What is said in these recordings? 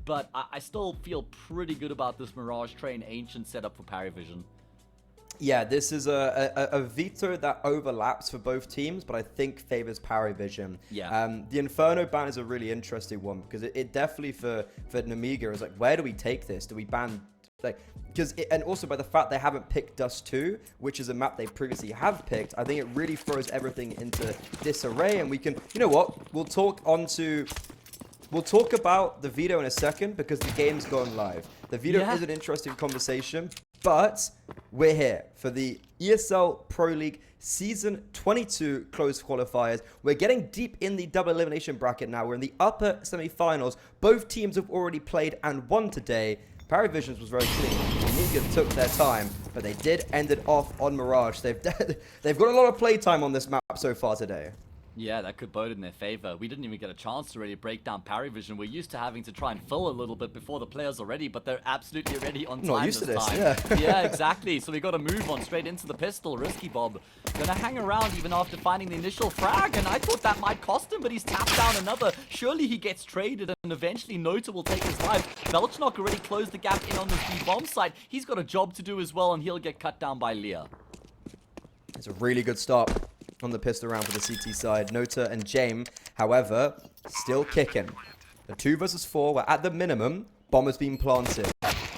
but I still feel pretty good about this Mirage Train Ancient setup for PARIVISION. Yeah, this is a veto that overlaps for both teams, but I think favors PARIVISION. Yeah. The Inferno ban is a really interesting one because it definitely for Nemiga is like, where do we take this? Do we ban like and also by the fact they haven't picked Dust 2, which is a map they previously have picked, I think it really throws everything into disarray. And we can, you know what? We'll talk about the veto in a second because the game's gone live. The veto is an interesting conversation, but we're here for the ESL Pro League Season 22 closed qualifiers. We're getting deep in the double elimination bracket now. We're in the upper semi-finals. Both teams have already played and won today. PARIVISION's was very clean. Nemiga took their time, but they did end it off on Mirage. They've got a lot of play time on this map so far today. Yeah, that could bode in their favor. We didn't even get a chance to really break down PARIVISION. We're used to having to try and fill a little bit before the players are ready, but they're absolutely ready on time. Not used to this, yeah. Yeah, exactly. So we got to move on straight into the pistol. Risky Bob gonna hang around even after finding the initial frag, and I thought that might cost him, but he's tapped down another. Surely he gets traded, and eventually Nota will take his life. Belchnok already closed the gap in on this B-bomb site. He's got a job to do as well, and he'll get cut down by Leah. It's a really good start on the pistol round for the CT side. Nota and James, however, still kicking. The 2 versus 4 were at the minimum. Bomb has been planted.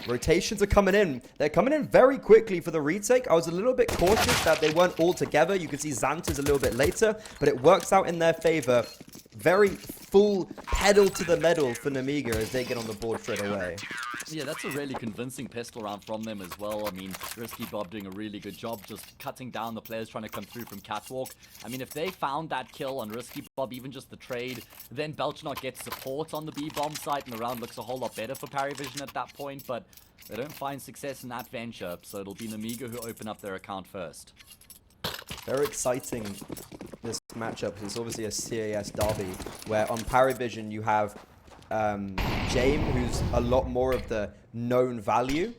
Rotations are coming in. They're coming in very quickly for the retake. I was a little bit cautious that they weren't all together. You can see Xanta's a little bit later, but it works out in their favor. Very full pedal to the metal for Nemiga as they get on the board straight away. Yeah, that's a really convincing pistol round from them as well. I mean, Risky Bob doing a really good job just cutting down the players trying to come through from Catwalk. I mean, if they found that kill on Risky Bob, even just the trade, then Belchnok gets support on the B-bomb site, and the round looks a whole lot better for PARIVISION at that point, but they don't find success in that venture, so it'll be Nemiga who open up their account first. Very exciting, this matchup. It's obviously a CAS derby, where on PARIVISION you have James, who's a lot more of the known value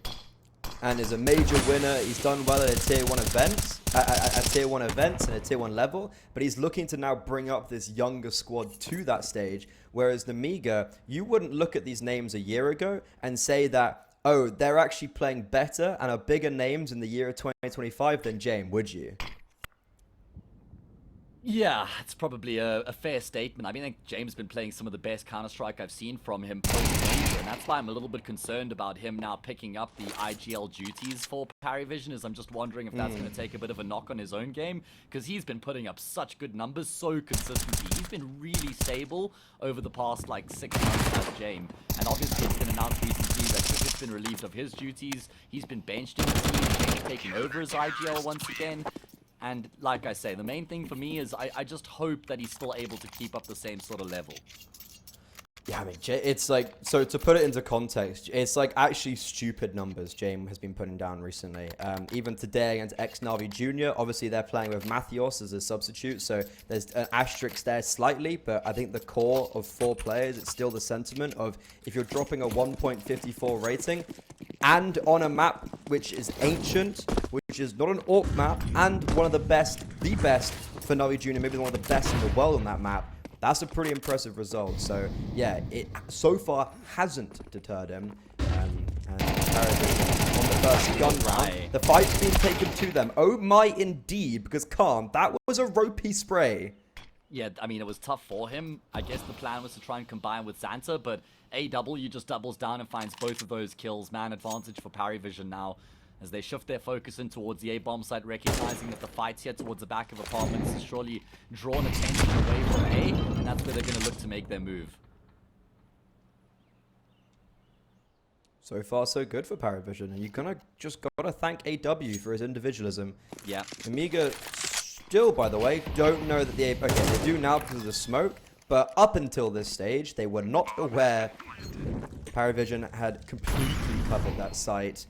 and is a major winner. He's done well at a tier 1 event, at tier 1 events and a tier 1 level, but he's looking to now bring up this younger squad to that stage. Whereas Nemiga, you wouldn't look at these names a year ago and say that, oh, they're actually playing better and are bigger names in the year of 2025 than James, would you? Yeah, it's probably a fair statement. I mean, I think James has been playing some of the best Counter-Strike I've seen from him post-major, and that's why I'm a little bit concerned about him now picking up the IGL duties for PARIVISION, is I'm just wondering if that's going to take a bit of a knock on his own game, because he's been putting up such good numbers so consistently. He's been really stable over the past, like, 6 months as James, and obviously it's been announced recently that Ticket's been relieved of his duties. He's been benched in the team, James taking over as IGL once again. And like I say, the main thing for me is I just hope that he's still able to keep up the same sort of level. Yeah, I mean, it's like, so to put it into context, it's like actually stupid numbers James has been putting down recently. Even today against ex-Navi Jr., obviously they're playing with Mathios as a substitute, so there's an asterisk there slightly, but I think the core of 4 players, it's still the sentiment of if you're dropping a 1.54 rating and on a map which is ancient, which is not an AWP map, and one of the best for Navi Jr., maybe one of the best in the world on that map, that's a pretty impressive result. So yeah, it so far hasn't deterred him. And PARIVISION on the first gun round, the fight's been taken to them. Oh my, indeed, because Calm, that was a ropey spray. Yeah, I mean, it was tough for him. I guess the plan was to try and combine with Xanta, but AW just doubles down and finds both of those kills. Man advantage for PARIVISION now, as they shift their focus in towards the A-bomb site, recognizing that the fights here towards the back of apartments has surely drawn attention away from A, and that's where they're going to look to make their move. So far, so good for PARIVISION, and you're just gotta thank AW for his individualism. Yeah. Nemiga still, by the way, don't know that the okay, they do now because of the smoke, but up until this stage, they were not aware PARIVISION had completely covered that site.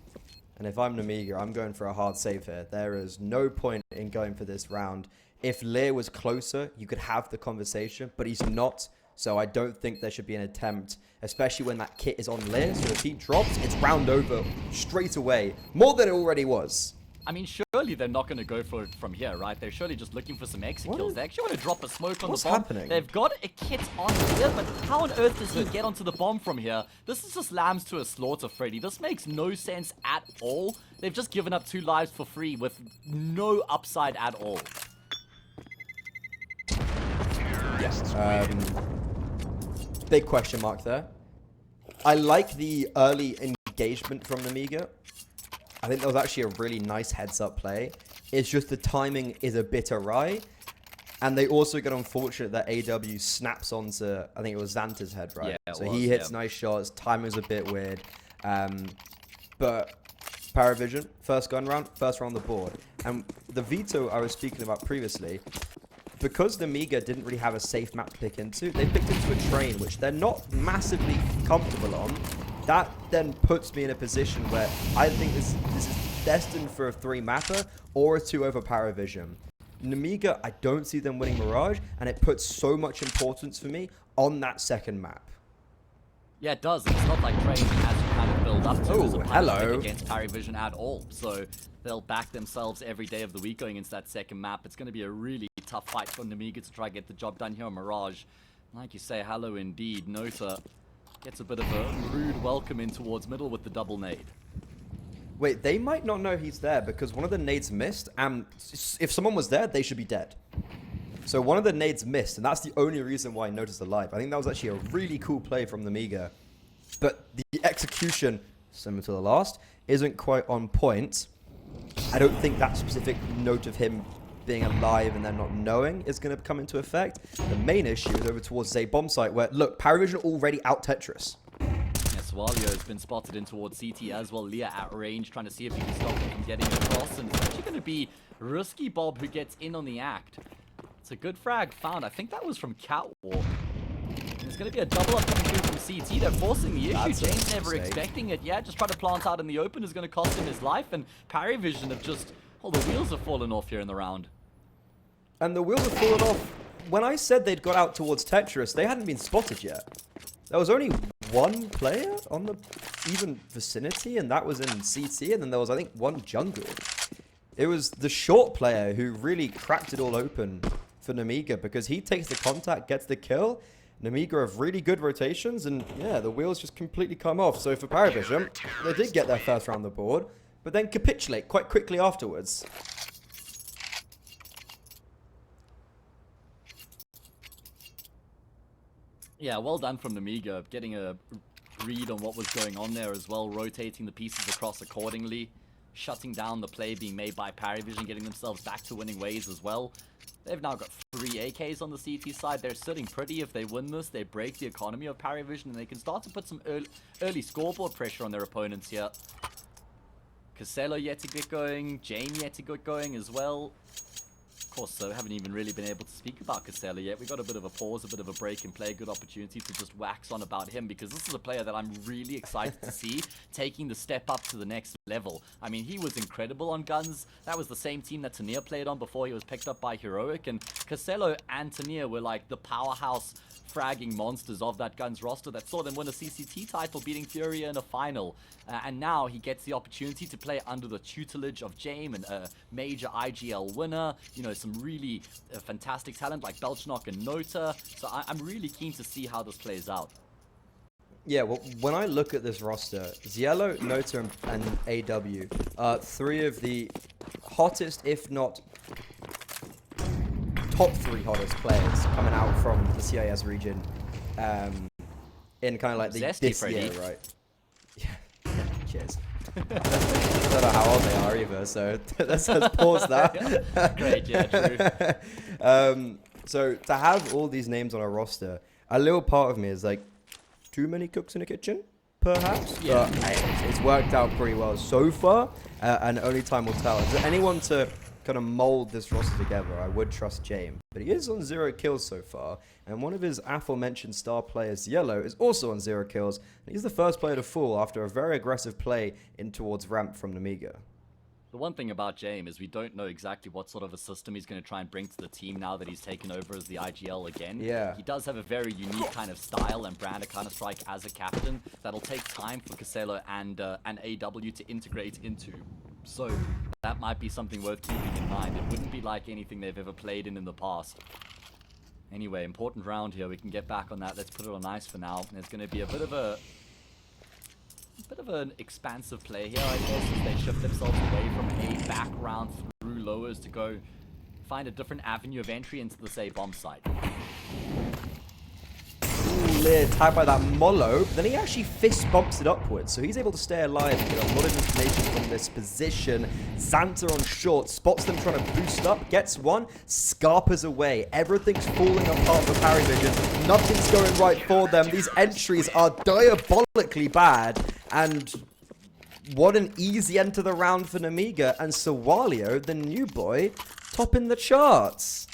And if I'm Nemiga, I'm going for a hard save here. There is no point in going for this round. If Lear was closer, you could have the conversation, but he's not. So I don't think there should be an attempt, especially when that kit is on Lear. So if he drops, it's round over straight away, more than it already was. I mean, surely they're not going to go for it from here, right? They're surely just looking for some exit kills. They actually want to drop a smoke on the bomb. Happening? They've got a kit on here, but how on earth does he get onto the bomb from here? This is just lambs to a slaughter, Freddy. This makes no sense at all. They've just given up 2 lives for free with no upside at all. Yes. Big question mark there. I like the early engagement from Nemiga. I think that was actually a really nice heads-up play. It's just the timing is a bit awry. And they also get unfortunate that AW snaps onto, I think it was Xanta's head, right? Yeah, so he hits nice shots. Timing's a bit weird. But PARIVISION, first round on the board. And the veto I was speaking about previously, because Nemiga didn't really have a safe map to pick into, they picked into a train, which they're not massively comfortable on. That then puts me in a position where I think this is destined for a 3-mapper or a 2 over PARIVISION. Nemiga, I don't see them winning Mirage, and it puts so much importance for me on that second map. Yeah, it does. It's not like Train has to kind of build up to as a hello. against PARIVISION at all. So they'll back themselves every day of the week going into that second map. It's going to be a really tough fight for Nemiga to try to get the job done here on Mirage. Like you say, hello indeed. Nota gets a bit of a rude welcome in towards middle with the double nade. Wait, they might not know he's there because one of the nades missed, and if someone was there, they should be dead. So one of the nades missed, and that's the only reason why I noticed alive. I think that was actually a really cool play from Nemiga. But the execution, similar to the last, isn't quite on point. I don't think that specific note of him being alive and then not knowing is going to come into effect. The main issue is over towards a bomb site where, look, PARIVISION already out Tetris. Yes, Walio has been spotted in towards CT as well. Leah at range, trying to see if he can stop him from getting across. And it's actually going to be Risky Bob who gets in on the act. It's a good frag found. I think that was from Catwalk. And it's going to be a double up coming through from CT. They're forcing the issue. James never expecting it. Yeah, just trying to plant out in the open is going to cost him his life. And PARIVISION have just... Oh, the wheels have fallen off here in the round. And the wheels have fallen off. When I said they'd got out towards Tetris, they hadn't been spotted yet. There was only one player on the even vicinity, and that was in CT, and then there was, I think, one jungle. It was the short player who really cracked it all open for Nemiga, because he takes the contact, gets the kill. Nemiga have really good rotations, and yeah, the wheels just completely come off. So for PARIVISION, they did get their first round on the board, but then capitulate quite quickly afterwards. Yeah, well done from Nemiga, getting a read on what was going on there as well, rotating the pieces across accordingly, shutting down the play being made by PARIVISION, getting themselves back to winning ways as well. They've now got 3 AKs on the CT side. They're sitting pretty. If they win this, they break the economy of PARIVISION, and they can start to put some early scoreboard pressure on their opponents here. Cassello yet to get going, Jamie yet to get going as well. Of course, so haven't even really been able to speak about Cassello yet. We got a bit of a pause, a bit of a break in play, a good opportunity to just wax on about him, because this is a player that I'm really excited to see taking the step up to the next level. I mean, he was incredible on guns. That was the same team that Tania played on before he was picked up by Heroic, and Cassello and Tania were like the powerhouse fragging monsters of that guns roster that saw them win a CCT title, beating Furia in a final. And now he gets the opportunity to play under the tutelage of Jame, and a major IGL winner, you know, some really fantastic talent like Belchnock and Nota. So I'm really keen to see how this plays out. Yeah, well, when I look at this roster, Ziello, Nota, and AW are 3 of the hottest, if not top 3 hottest players coming out from the CIS region in kind of like this year, right? Yeah, cheers. I don't know how old they are either, so let's pause that. Great, yeah, true. So to have all these names on a roster, a little part of me is like, too many cooks in the kitchen, perhaps? Yeah. But hey, it's worked out pretty well so far, and only time will tell. Is there anyone to kind of mold this roster together? I would trust James, but he is on 0 kills so far, and one of his aforementioned star players, Yellow, is also on 0 kills. He's the first player to fall after a very aggressive play in towards ramp from Nemiga. The one thing about James is we don't know exactly what sort of a system he's going to try and bring to the team now that he's taken over as the IGL again. Yeah. He does have a very unique kind of style and brand of Counter-Strike as a captain that'll take time for Cassello and AW to integrate into. So that might be something worth keeping in mind. It wouldn't be like anything they've ever played in the past. Anyway, important round here. We can get back on that. Let's put it on ice for now. There's going to be a bit of an expansive play here, I guess, as they shift themselves away from a back round through lowers to go find a different avenue of entry into the, say, bomb site. Clear tag by that Molo, but then he actually fist bumps it upwards, so he's able to stay alive and get a lot of information from this position. Xanta on short, spots them trying to boost up, gets one, scarpers away. Everything's falling apart for PARIVISION. Nothing's going right for them. These entries are diabolically bad, and what an easy end to the round for Nemiga, and Sawalio, the new boy, topping the charts.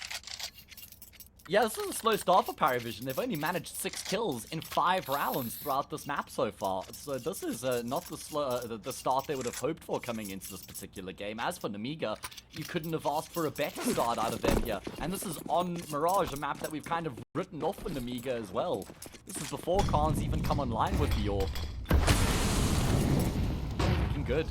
Yeah, this is a slow start for PARIVISION. They've only managed 6 kills in 5 rounds throughout this map so far. So this is not the start they would have hoped for coming into this particular game. As for Nemiga, you couldn't have asked for a better start out of them here. And this is on Mirage, a map that we've kind of written off for Nemiga as well. This is before Khan's even come online with the AWP. Looking good.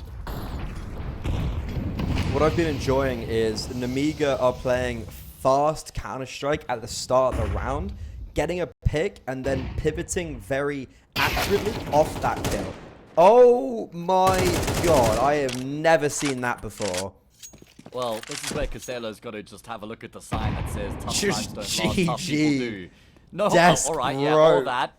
What I've been enjoying is Nemiga are playing fast Counter-Strike at the start of the round, getting a pick and then pivoting very accurately off that kill. Oh my god, I have never seen that before. Well, this is where Casello's got to just have a look at the sign that says tough Just times don't last, tough GG. people do. No, Desk, alright, yeah, bro. all that.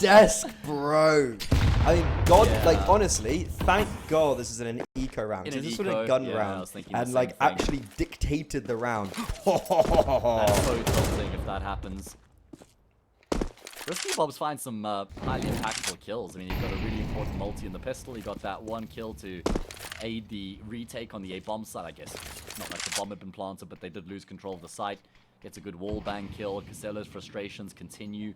Desk, bro. I mean, God, Yeah. like, honestly, thank God this is an eco round. In This an is sort eco, of gun yeah, I round. was thinking the And, same like, thing. actually dictated the round. That's so tilting if that happens. Risky Bobs finds some highly impactful kills. I mean, he got a really important multi in the pistol. He got that one kill to aid the retake on the A bomb site, I guess. It's not like the bomb had been planted, but they did lose control of the site. Gets a good wall bang kill. Casello's frustrations continue.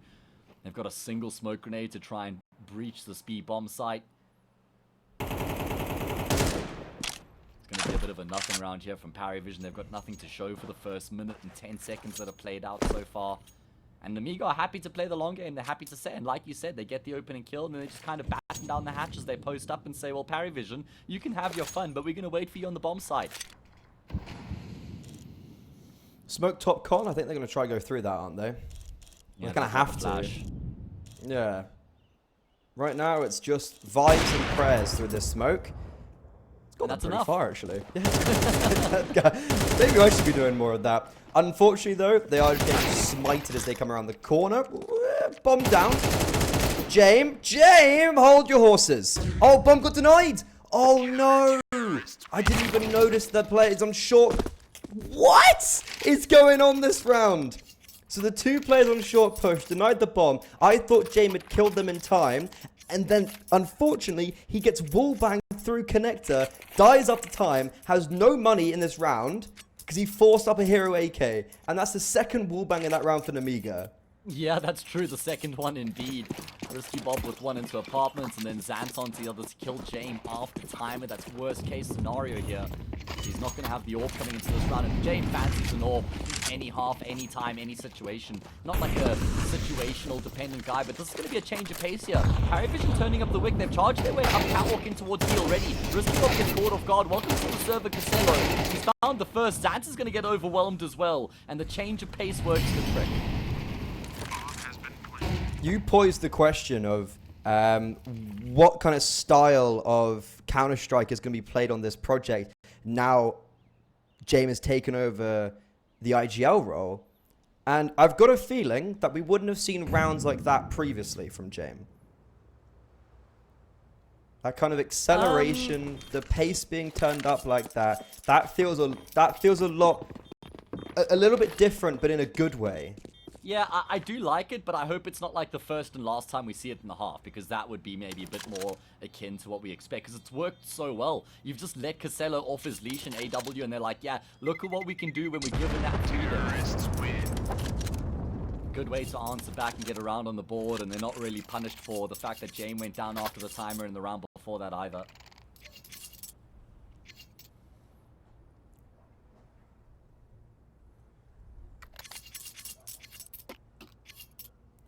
They've got a single smoke grenade to try and breach the B bomb site. It's going to be a bit of a nothing round here from PARIVISION. They've got nothing to show for the first minute and 10 seconds that have played out so far. And Nemiga are happy to play the long game. They're happy to say, and like you said, they get the opening kill, and then they just kind of batten down the hatches. They post up and say, well, PARIVISION, you can have your fun, but we're going to wait for you on the bomb site. Smoke top con, I think they're going to try to go through that, aren't they? Yeah, They're going to have to. flash. Yeah. Right now, it's just vibes and prayers through this smoke. It's got That's them pretty enough. far, actually. Maybe I should be doing more of that. Unfortunately, though, they are getting smited as they come around the corner. Bomb down. Jame, hold your horses. Oh, bomb got denied. Oh, no. I didn't even notice that player is on short. What is going on this round? So the 2 players on short push denied the bomb. I thought Jame had killed them in time. And then, unfortunately, he gets wallbanged through connector, dies after time, has no money in this round because he forced up a hero AK. And that's the second wallbang in that round for Nemiga. Yeah, that's true. The second one, indeed. Risky Bob with one into apartments, and then Xanton to the other to kill Jame after timer. That's worst case scenario here. He's not going to have the AWP coming into this round, and Jame fancies an AWP any half, any time, any situation. Not like a situational dependent guy, but this is going to be a change of pace here. PARIVISION turning up the wick. They've charged their way up catwalk in towards B already. Risky Bob gets caught off guard. Welcome to the server, Casello. He's found the first. Xanta's going to get overwhelmed as well, and the change of pace works the trick. You posed the question of what kind of style of Counter-Strike is going to be played on this project. Now, Jame has taken over the IGL role. And I've got a feeling that we wouldn't have seen rounds like that previously from Jame. That kind of acceleration, the pace being turned up like that, that feels a little bit different, but in a good way. Yeah, I do like it, but I hope it's not like the first and last time we see it in the half, because that would be maybe a bit more akin to what we expect, because it's worked so well. You've just let Casello off his leash in AW, and they're like, yeah, look at what we can do when we give him that freedom. Good way to answer back and get around on the board, and they're not really punished for the fact that Jame went down after the timer in the round before that either.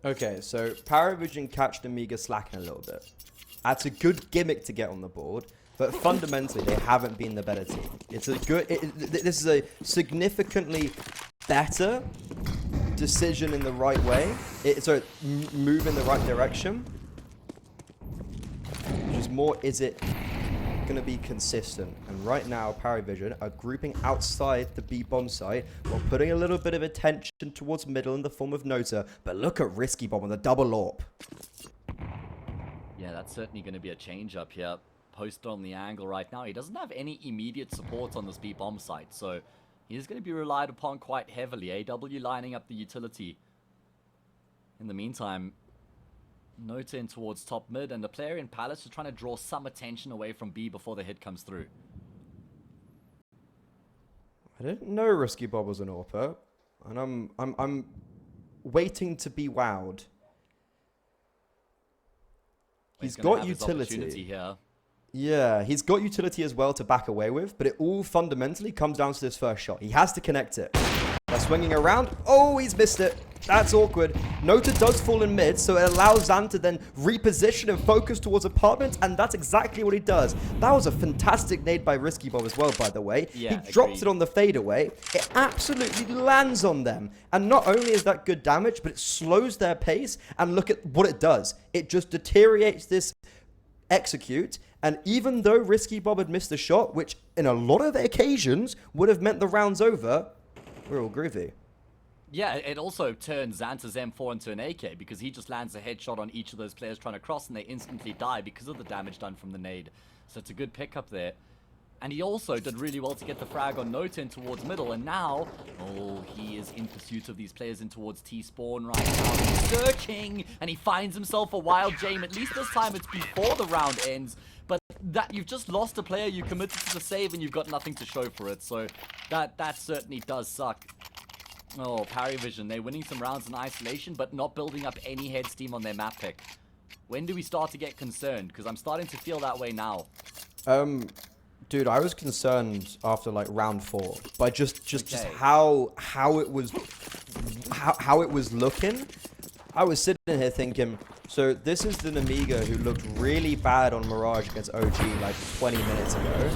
Okay, so PARIVISION catch Nemiga slacking a little bit. That's a good gimmick to get on the board. but fundamentally they haven't been the better team. It's a good. This is a significantly better decision in the right way. So move in the right direction. Just more, is it going to be consistent? And right now, PARIVISION are grouping outside the B bomb site while putting a little bit of attention towards middle in the form of Nota. But look at Risky Bomb on the double AWP. Yeah, that's certainly going to be a change up here. Posted on the angle right now. He doesn't have any immediate support on this B bomb site, so he is going to be relied upon quite heavily. AW lining up the utility. In the meantime, Nota in towards top mid, and the player in Palace is trying to draw some attention away from B before the hit comes through. I didn't know Risky Bob was an AWPer, and I'm waiting to be wowed. He's got utility here. Yeah, he's got utility as well to back away with, but it all fundamentally comes down to this first shot. He has to connect it. By swinging around, oh, he's missed it. That's awkward. Nota does fall in mid, so it allows Zan to then reposition and focus towards apartment, and that's exactly what he does. That was a fantastic nade by Risky Bob as well, by the way. Yeah, he drops it on the fadeaway. It absolutely lands on them. And not only is that good damage, but it slows their pace, and look at what it does. It just deteriorates this execute, and even though Risky Bob had missed the shot, which in a lot of occasions would have meant the round's over, we're all groovy. Yeah, it also turns Xanta's M4 into an AK because he just lands a headshot on each of those players trying to cross and they instantly die because of the damage done from the nade. So it's a good pickup there. And he also did really well to get the frag on Nota in towards middle, and now, oh, he is in pursuit of these players in towards T-spawn right now. He's searching, and he finds himself a wild Jame. At least this time it's before the round ends, but that you've just lost a player, you committed to the save, and you've got nothing to show for it, so that certainly does suck. Oh, PARIVISION, they're winning some rounds in isolation, but not building up any head steam on their map pick. When do we start to get concerned? Because I'm starting to feel that way now. Dude, I was concerned after like round 4 by just how it was looking. I was sitting here thinking, so this is the Nemiga who looked really bad on Mirage against OG like 20 minutes ago.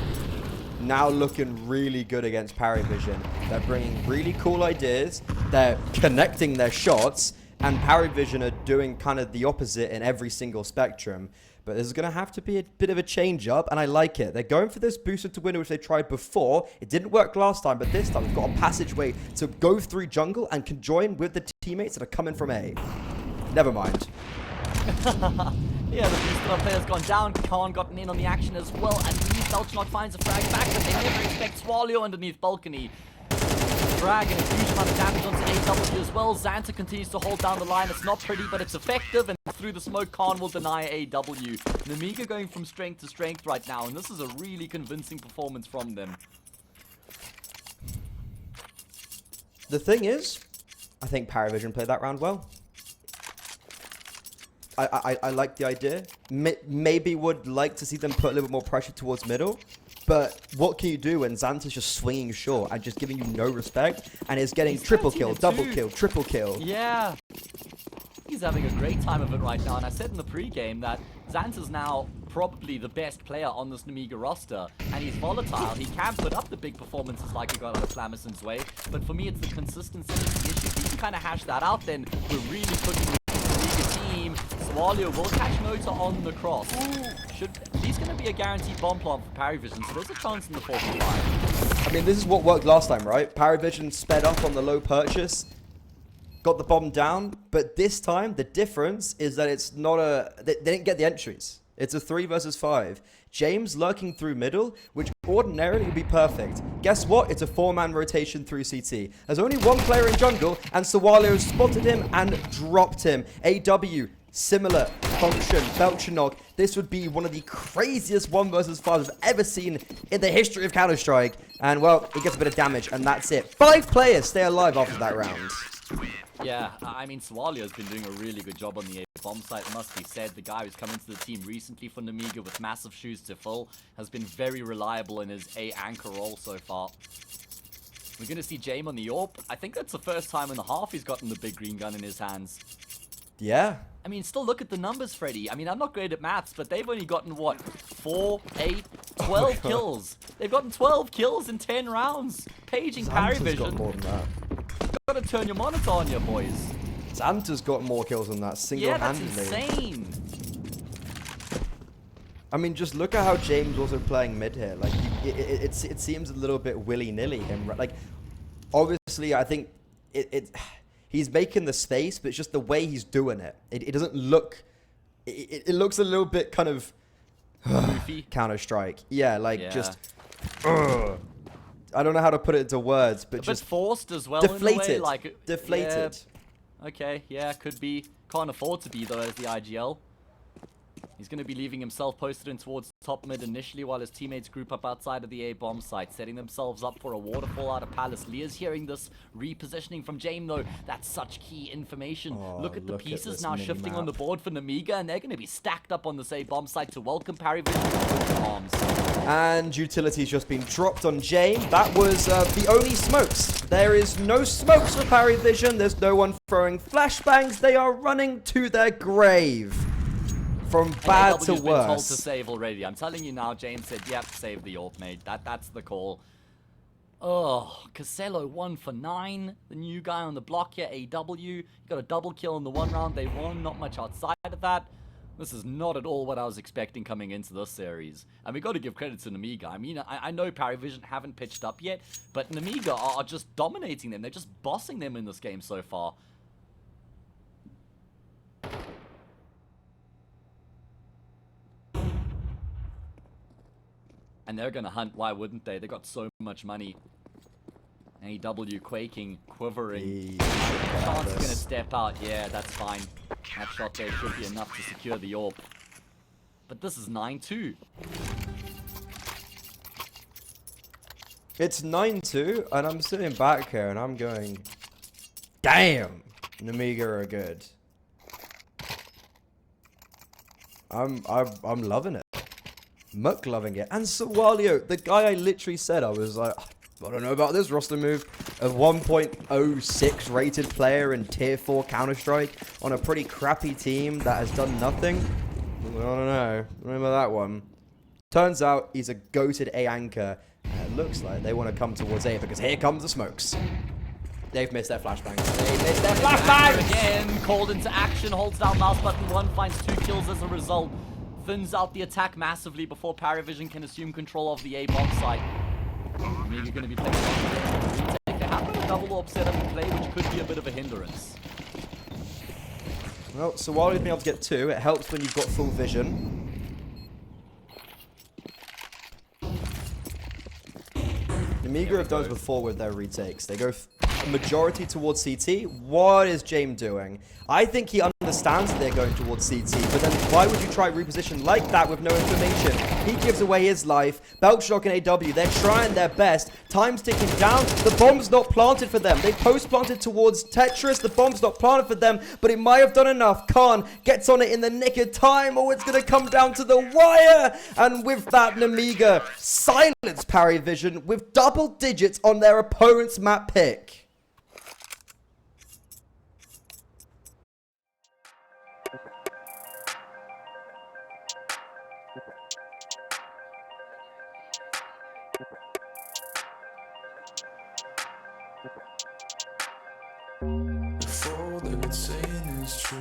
Now looking really good against PARIVISION. They're bringing really cool ideas. They're connecting their shots, and PARIVISION are doing kind of the opposite in every single spectrum. But there's going to have to be a bit of a change up, and I like it. They're going for this booster to winner, which they tried before. It didn't work last time, but this time we've got a passageway to go through jungle and can join with the teammates that are coming from A. Never mind. Yeah, the booster player's gone down. Khan gotten in on the action as well, and Belchnok finds a frag back, but they never expect Swallow underneath balcony. Frag and a huge amount of damage onto AW as well. Xanta continues to hold down the line. It's not pretty, but it's effective, and through the smoke, Khan will deny AW. Nemiga going from strength to strength right now, and this is a really convincing performance from them. The thing is, I think PARIVISION played that round well. I like the idea. Maybe would like to see them put a little bit more pressure towards middle. But what can you do when Xanta's just swinging short and just giving you no respect and is getting triple kill, double kill, triple kill? Yeah. He's having a great time of it right now. And I said in the pregame that Xanta's now probably the best player on this Nemiga roster. And he's volatile. He can put up the big performances like he got out of Flamison's way. But for me, it's the consistency that's the issue. If he can kind of hash that out, then we're really cooking with the Nemiga team. Swallow will catch Nota on the cross. He's going to be a guaranteed bomb plant for PARIVISION, so there's a chance in the 4v5. I mean, this is what worked last time, right? PARIVISION sped up on the low purchase, got the bomb down, but this time the difference is that it's not a... They didn't get the entries. It's a 3 versus 5. James lurking through middle, which ordinarily would be perfect. Guess what? It's a 4-man rotation through CT. There's only one player in jungle, and Sawalio spotted him and dropped him. AW, similar function. Belchnok, this would be one of the craziest 1 versus 5 I've ever seen in the history of Counter-Strike. And, well, it gets a bit of damage, and that's it. 5 players stay alive after that round. Yeah, I mean, Swalio's been doing a really good job on the A bomb site, it must be said. The guy who's come into the team recently for Nemiga with massive shoes to fill has been very reliable in his A anchor role so far. We're going to see Jame on the AWP. I think that's the first time in the half he's gotten the big green gun in his hands. Yeah. I mean, still look at the numbers, Freddy. I mean, I'm not great at maths, but they've only gotten, what, 4, 8, 12 kills. They've gotten 12 kills in 10 rounds. Paging Xanta's got PARIVISION. more than that. Gotta turn your monitor on, you boys. Xanta's got more kills than that, single-handedly. Yeah, that's insane. I mean, just look at how James also playing mid here. Like, it seems a little bit willy-nilly him. Like, obviously, I think he's making the space, but it's just the way he's doing it. It doesn't look... It looks a little bit kind of... Counter-Strike. Yeah, like, just... I don't know how to put it into words, but just... forced as well, deflated. in a way. Like, deflated. Yeah, okay, yeah, could be. Can't afford to be, though, as the IGL. He's going to be leaving himself posted in towards top mid initially while his teammates group up outside of the A bomb site, setting themselves up for a waterfall out of Palace. Leah's hearing this repositioning from Jame, though. That's such key information. Look at the pieces now shifting on the board for Nemiga, and they're going to be stacked up on this A bomb site to welcome PARIVISION arms. And utility's just been dropped on Jame. That was the only smokes. There is no smokes for PARIVISION. There's no one throwing flashbangs. They are running to their grave. From bad to been told to worse. save already. I'm telling you now, James said, yep, save the AWP, mate. That's the call. Oh, Casello 1 for 9. The new guy on the block here, AW. He got a double kill in the one round they won. Not much outside of that. This is not at all what I was expecting coming into this series. And we got to give credit to Nemiga. I mean, I know PARIVISION haven't pitched up yet, but Nemiga are just dominating them. They're just bossing them in this game so far. And they're going to hunt, why wouldn't they? They got so much money. AW quaking, quivering. Chance is going to step out. Yeah, that's fine. That shot there should be enough to secure the AWP. But this is 9-2. It's 9-2, and I'm sitting back here, and I'm going, damn, Nemiga are good. I'm loving it. Muck loving it. And Sawalio, the guy I literally said, I was like, I don't know about this roster move. A 1.06 rated player in tier 4 Counter-Strike on a pretty crappy team that has done nothing. I don't know. Remember that one. Turns out he's a goated A anchor. And it looks like they want to come towards A because here comes the smokes. They've missed their flashbangs. They missed their flashbangs! Again, called into action, holds down mouse button 1, finds 2 kills as a result. Thins out the attack massively before PARIVISION can assume control of the A bomb site. Maybe going to be playing retake. They have got a double AWP setup in play, which could be a bit of a hindrance. Well, Sawalio's been able to get 2. It helps when you've got full vision. Nemiga have done this before with their retakes. They go majority towards CT. What is Jame doing? I think he understands that they're going towards CT, but then why would you try reposition like that with no information? He gives away his life. Belkshock and AW, they're trying their best. Time's ticking down. The bomb's not planted for them. They post-planted towards Tetris. The bomb's not planted for them, but it might have done enough. Khan gets on it in the nick of time. Oh, it's going to come down to the wire. And with that, Nemiga silence PARIVISION with double digits on their opponent's map pick. If all they've been saying is true,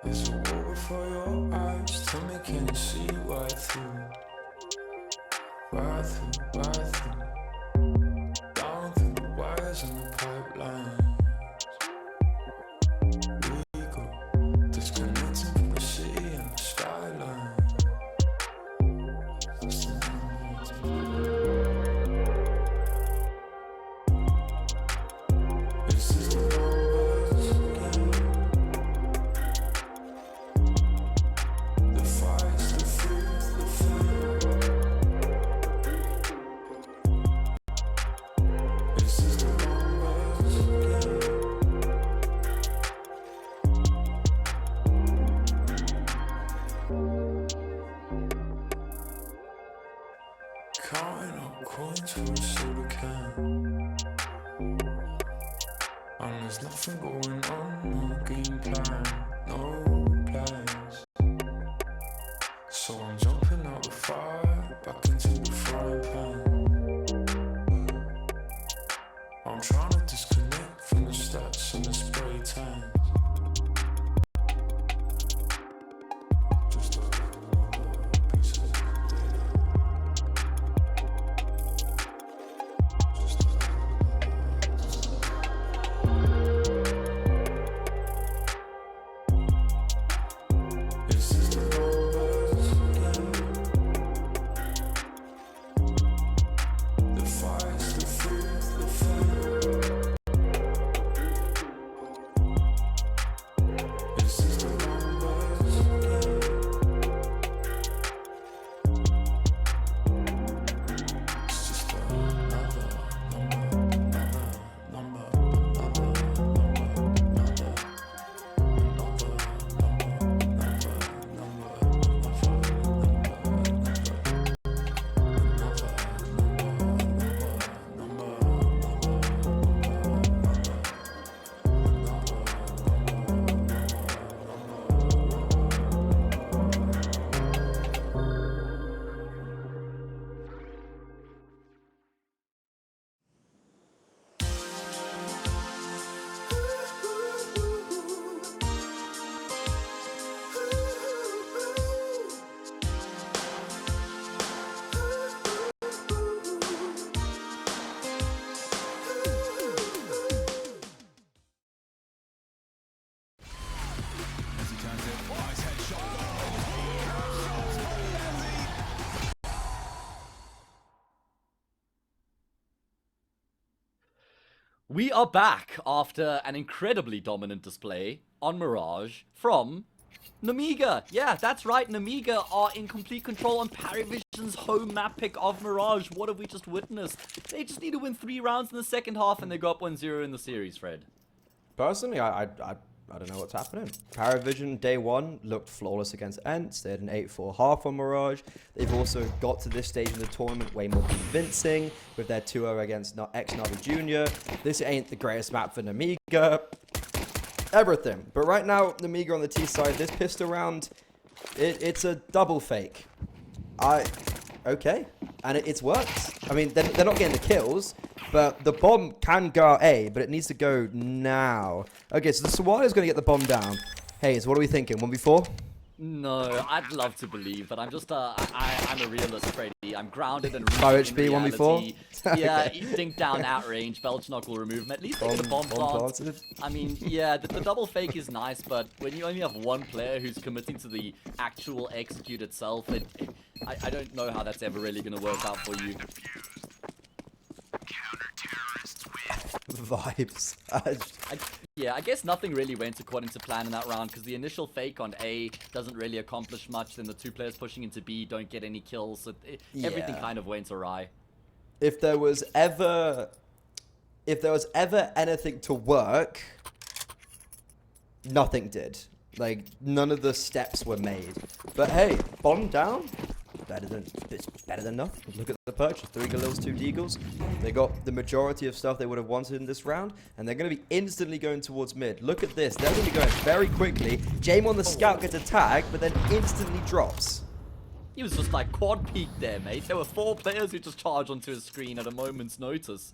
there's a war for your eyes. Tell me, can you see right through? Right through, right through. Down through the wires and the pipelines. We go disconnecting from the city and the skyline. This is the numbers game. The fights, the fears, the fear. This is the numbers game. and there's nothing going on, no game plan, no plans. So I'm jumping out the fire, back into the frying pan. I'm trying to disconnect from the stats and the spray tan. Just another piece of data. Just Is this the numbers again? The fights, the fruits, the fear. Is this the numbers again? It's just another We are back after an incredibly dominant display on Mirage from Nemiga. Yeah, that's right, Nemiga are in complete control on PARIVISION's home map pick of Mirage. What have we just witnessed? They just need to win 3 rounds in the second half and they go up 1-0 in the series, Fred. Personally, I don't know what's happening. PARIVISION day 1 looked flawless against Ents. They had an 8-4 half on Mirage. They've also got to this stage in the tournament way more convincing with their 2-0 against ex-Navi Junior. This ain't the greatest map for Nemiga. Everything. But right now, Nemiga on the T side, this pistol round, it's a double fake. Okay. And it's worked. I mean, they're not getting the kills, but the bomb can go out A, but it needs to go now. Okay, so the Sawada is going to get the bomb down. Hayes, what are we thinking? 1v4? No, I'd love to believe, but I'm just I'm a realist, Freddy. I'm grounded and rooted 5 in HP, reality. 1v4? Yeah, Okay. dink down at range, Belchnock will remove him. At least they get a bomb plant. planted. I mean, yeah, the double fake is nice, but when you only have one player who's committing to the actual execute itself, I don't know how that's ever really going to work out for you. Vibes. Yeah, I guess nothing really went according to plan in that round because the initial fake on A doesn't really accomplish much. Then the 2 players pushing into B don't get any kills. So everything kind of went awry. If there was ever anything to work, nothing did. Like, none of the steps were made. But hey, bomb down, it's better than nothing. Look at the purchase. 3 Galils, 2 Deagles. They got the majority of stuff they would have wanted in this round, and they're going to be instantly going towards mid. Look at this. They're going to be going very quickly. Jame on the scout gets attacked, but then instantly drops. He was just like quad peeked there, mate. There were 4 players who just charged onto his screen at a moment's notice.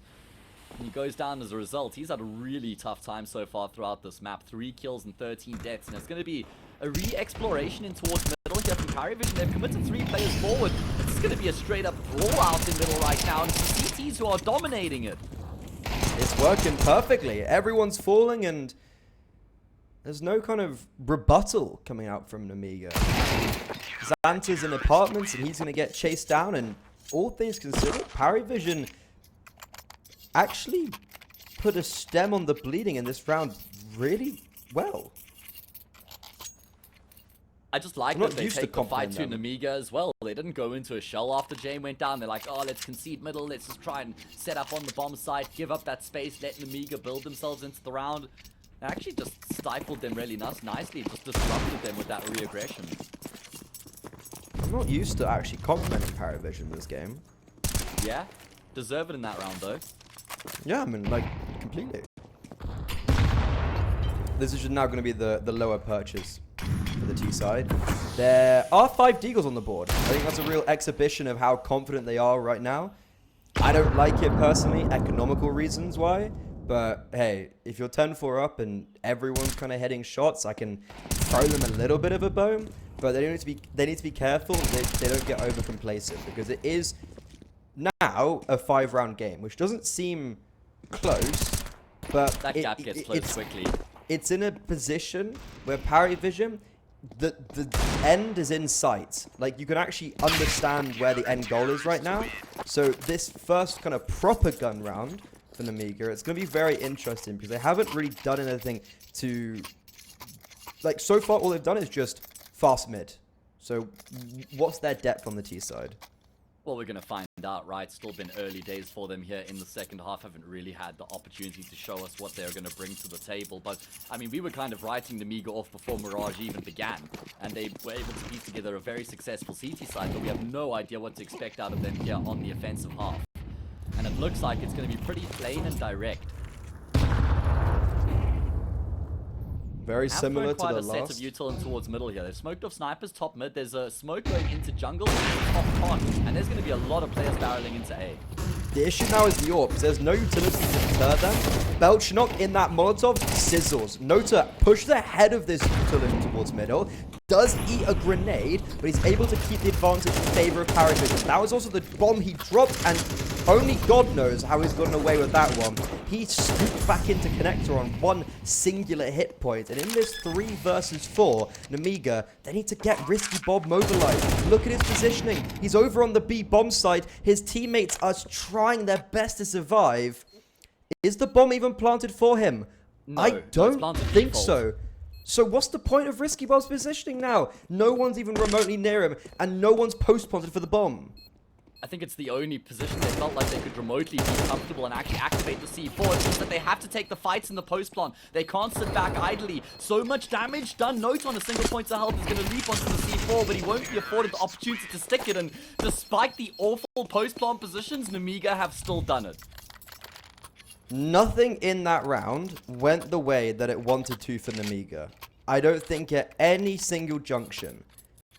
And he goes down as a result. He's had a really tough time so far throughout this map. 3 kills and 13 deaths. And it's going to be a re-exploration in towards middle here from PARIVISION. They've committed 3 players forward. This is going to be a straight-up brawl-out in middle right now. And it's the CTs who are dominating it. It's working perfectly. Everyone's falling, and there's no kind of rebuttal coming out from Nemiga. Xanta's in apartments, and he's going to get chased down. And all things considered, PARIVISION actually put a stem on the bleeding in this round really well. I just like that they take the fight to Nemiga as well. They didn't go into a shell after Jane went down. They're like, oh, let's concede middle. Let's just try and set up on the bomb side, give up that space, let Nemiga build themselves into the round. They actually just stifled them really nicely. Just disrupted them with that re-aggression. I'm not used to actually complimenting PARIVISION this game. Yeah, deserve it in that round though. Yeah, I mean, like, completely. this is now going to be the lower purchase for the T side. There are 5 deagles on the board. I think that's a real exhibition of how confident they are right now. I don't like it personally, economical reasons why. But hey, if you're 10-4 up and everyone's kind of heading shots, I can throw them a little bit of a bone. But they need to be careful they don't get over complacent, because it is now a 5-round game, which doesn't seem close, but That gap gets closed quickly. It's in a position where PARIVISION, the end is in sight. Like, you can actually understand where the end goal is right now. So this first kind of proper gun round for Nemiga, it's going to be very interesting because they haven't really done anything to... Like, so far all they've done is just fast mid. So what's their depth on the T side? Well, we're going to find out, right? Still been early days for them here in the second half. Haven't really had the opportunity to show us what they're going to bring to the table. But, I mean, we were kind of writing Nemiga off before Mirage even began. And they were able to piece together a very successful CT side, but we have no idea what to expect out of them here on the offensive half. And it looks like it's going to be pretty plain and direct. Very similar to the quite a last. set of util and towards middle here. They've smoked off snipers top mid. There's a smoke going into jungle top pot, and there's going to be a lot of players barreling into A. The issue now is the AWPs. There's no utility to deter them. Belchnok in that Molotov sizzles. Nota pushes ahead of this utility towards middle. Does eat a grenade, but he's able to keep the advantage in favor of PARIVISION. That was also the bomb he dropped, and only God knows how he's gotten away with that one. He scooped back into connector on one singular hit point, and in this 3 versus 4, Nemiga, they need to get Risky Bob mobilized. Look at his positioning. He's over on the B bomb side. His teammates are trying their best to survive. Is the bomb even planted for him? No, I don't think default. so. So what's the point of Risky Bob's positioning now? No one's even remotely near him, and no one's post-planted for the bomb. I think it's the only position they felt like they could remotely be comfortable and actually activate the C4. It means that they have to take the fights in the post plant. They can't sit back idly. So much damage done. Note on a single point of health is going to leap onto the C4, but he won't be afforded the opportunity to stick it. And despite the awful post plant positions, Nemiga have still done it. Nothing in that round went the way that it wanted to for Nemiga. I don't think at any single junction.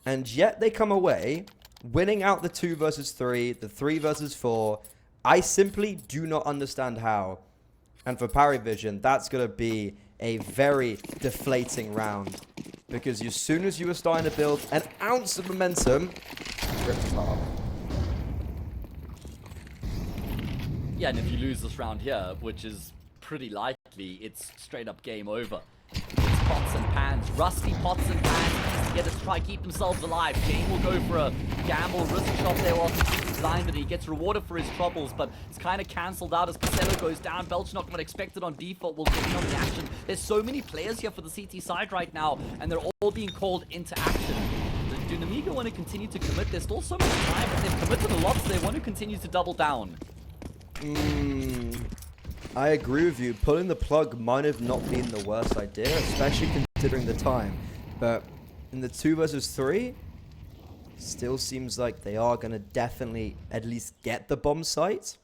And yet they come away winning out the 2 versus 3, the 3 versus 4. I simply do not understand how. And for PARIVISION, that's going to be a very deflating round. Because as soon as you were starting to build an ounce of momentum, ripped apart. Yeah, and if you lose this round here, which is pretty likely, it's straight up game over. It's pots and pans, rusty pots and pans, to get to try keep themselves alive. Jane will go for a gamble, risk shot there while he's blinded. He gets rewarded for his troubles, but it's kind of cancelled out as Casello goes down. Belchnok, what expected on default, will get in on the action. There's so many players here for the CT side right now, and they're all being called into action. Do Nemiga want to continue to commit? There's still so much time, but they've committed a lot, so they want to continue to double down. I agree with you. Pulling the plug might have not been the worst idea, especially considering the time. But in the 2 versus 3, still seems like they are going to definitely at least get the bomb site.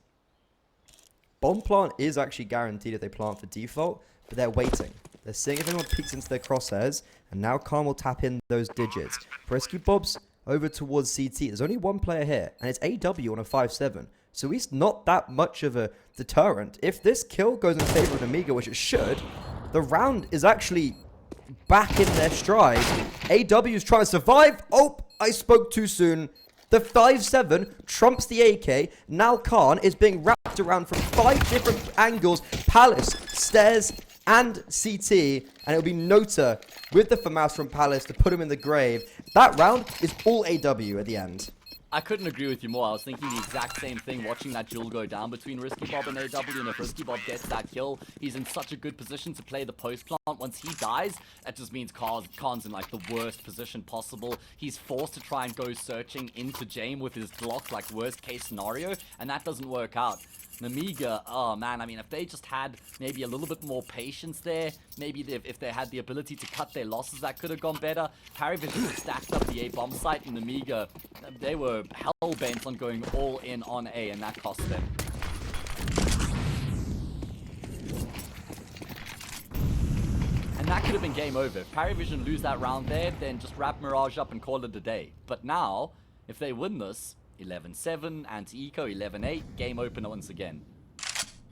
Bomb plant is actually guaranteed if they plant for default, but they're waiting. They're seeing if anyone peeks into their crosshairs, and now Khan will tap in those digits. Risky Bob's over towards CT. There's only one player here, and it's AW on a 5-7. So he's not that much of a deterrent. If this kill goes in favor of Nemiga, which it should, the round is actually back in their stride. AW is trying to survive. Oh, I spoke too soon. The 5-7 trumps the AK. Now Khan is being wrapped around from 5 different angles. Palace, stairs, and CT. And it'll be Nota with the FAMAS from Palace to put him in the grave. That round is all AW at the end. I couldn't agree with you more. I was thinking the exact same thing watching that duel go down between Risky Bob and AW, and if Risky Bob gets that kill, he's in such a good position to play the post plant. Once he dies, that just means Khan's in like the worst position possible. He's forced to try and go searching into Jame with his Glock, like worst case scenario, and that doesn't work out. Nemiga, oh man, I mean, if they just had maybe a little bit more patience there, maybe if they had the ability to cut their losses, that could have gone better. PARIVISION stacked up the A bomb site, and Nemiga, they were hell-bent on going all in on A, and that cost them. And that could have been game over. If PARIVISION lose that round there, then just wrap Mirage up and call it a day. But now, if they win this, 11-7, anti-eco, 11-8, game opener once again.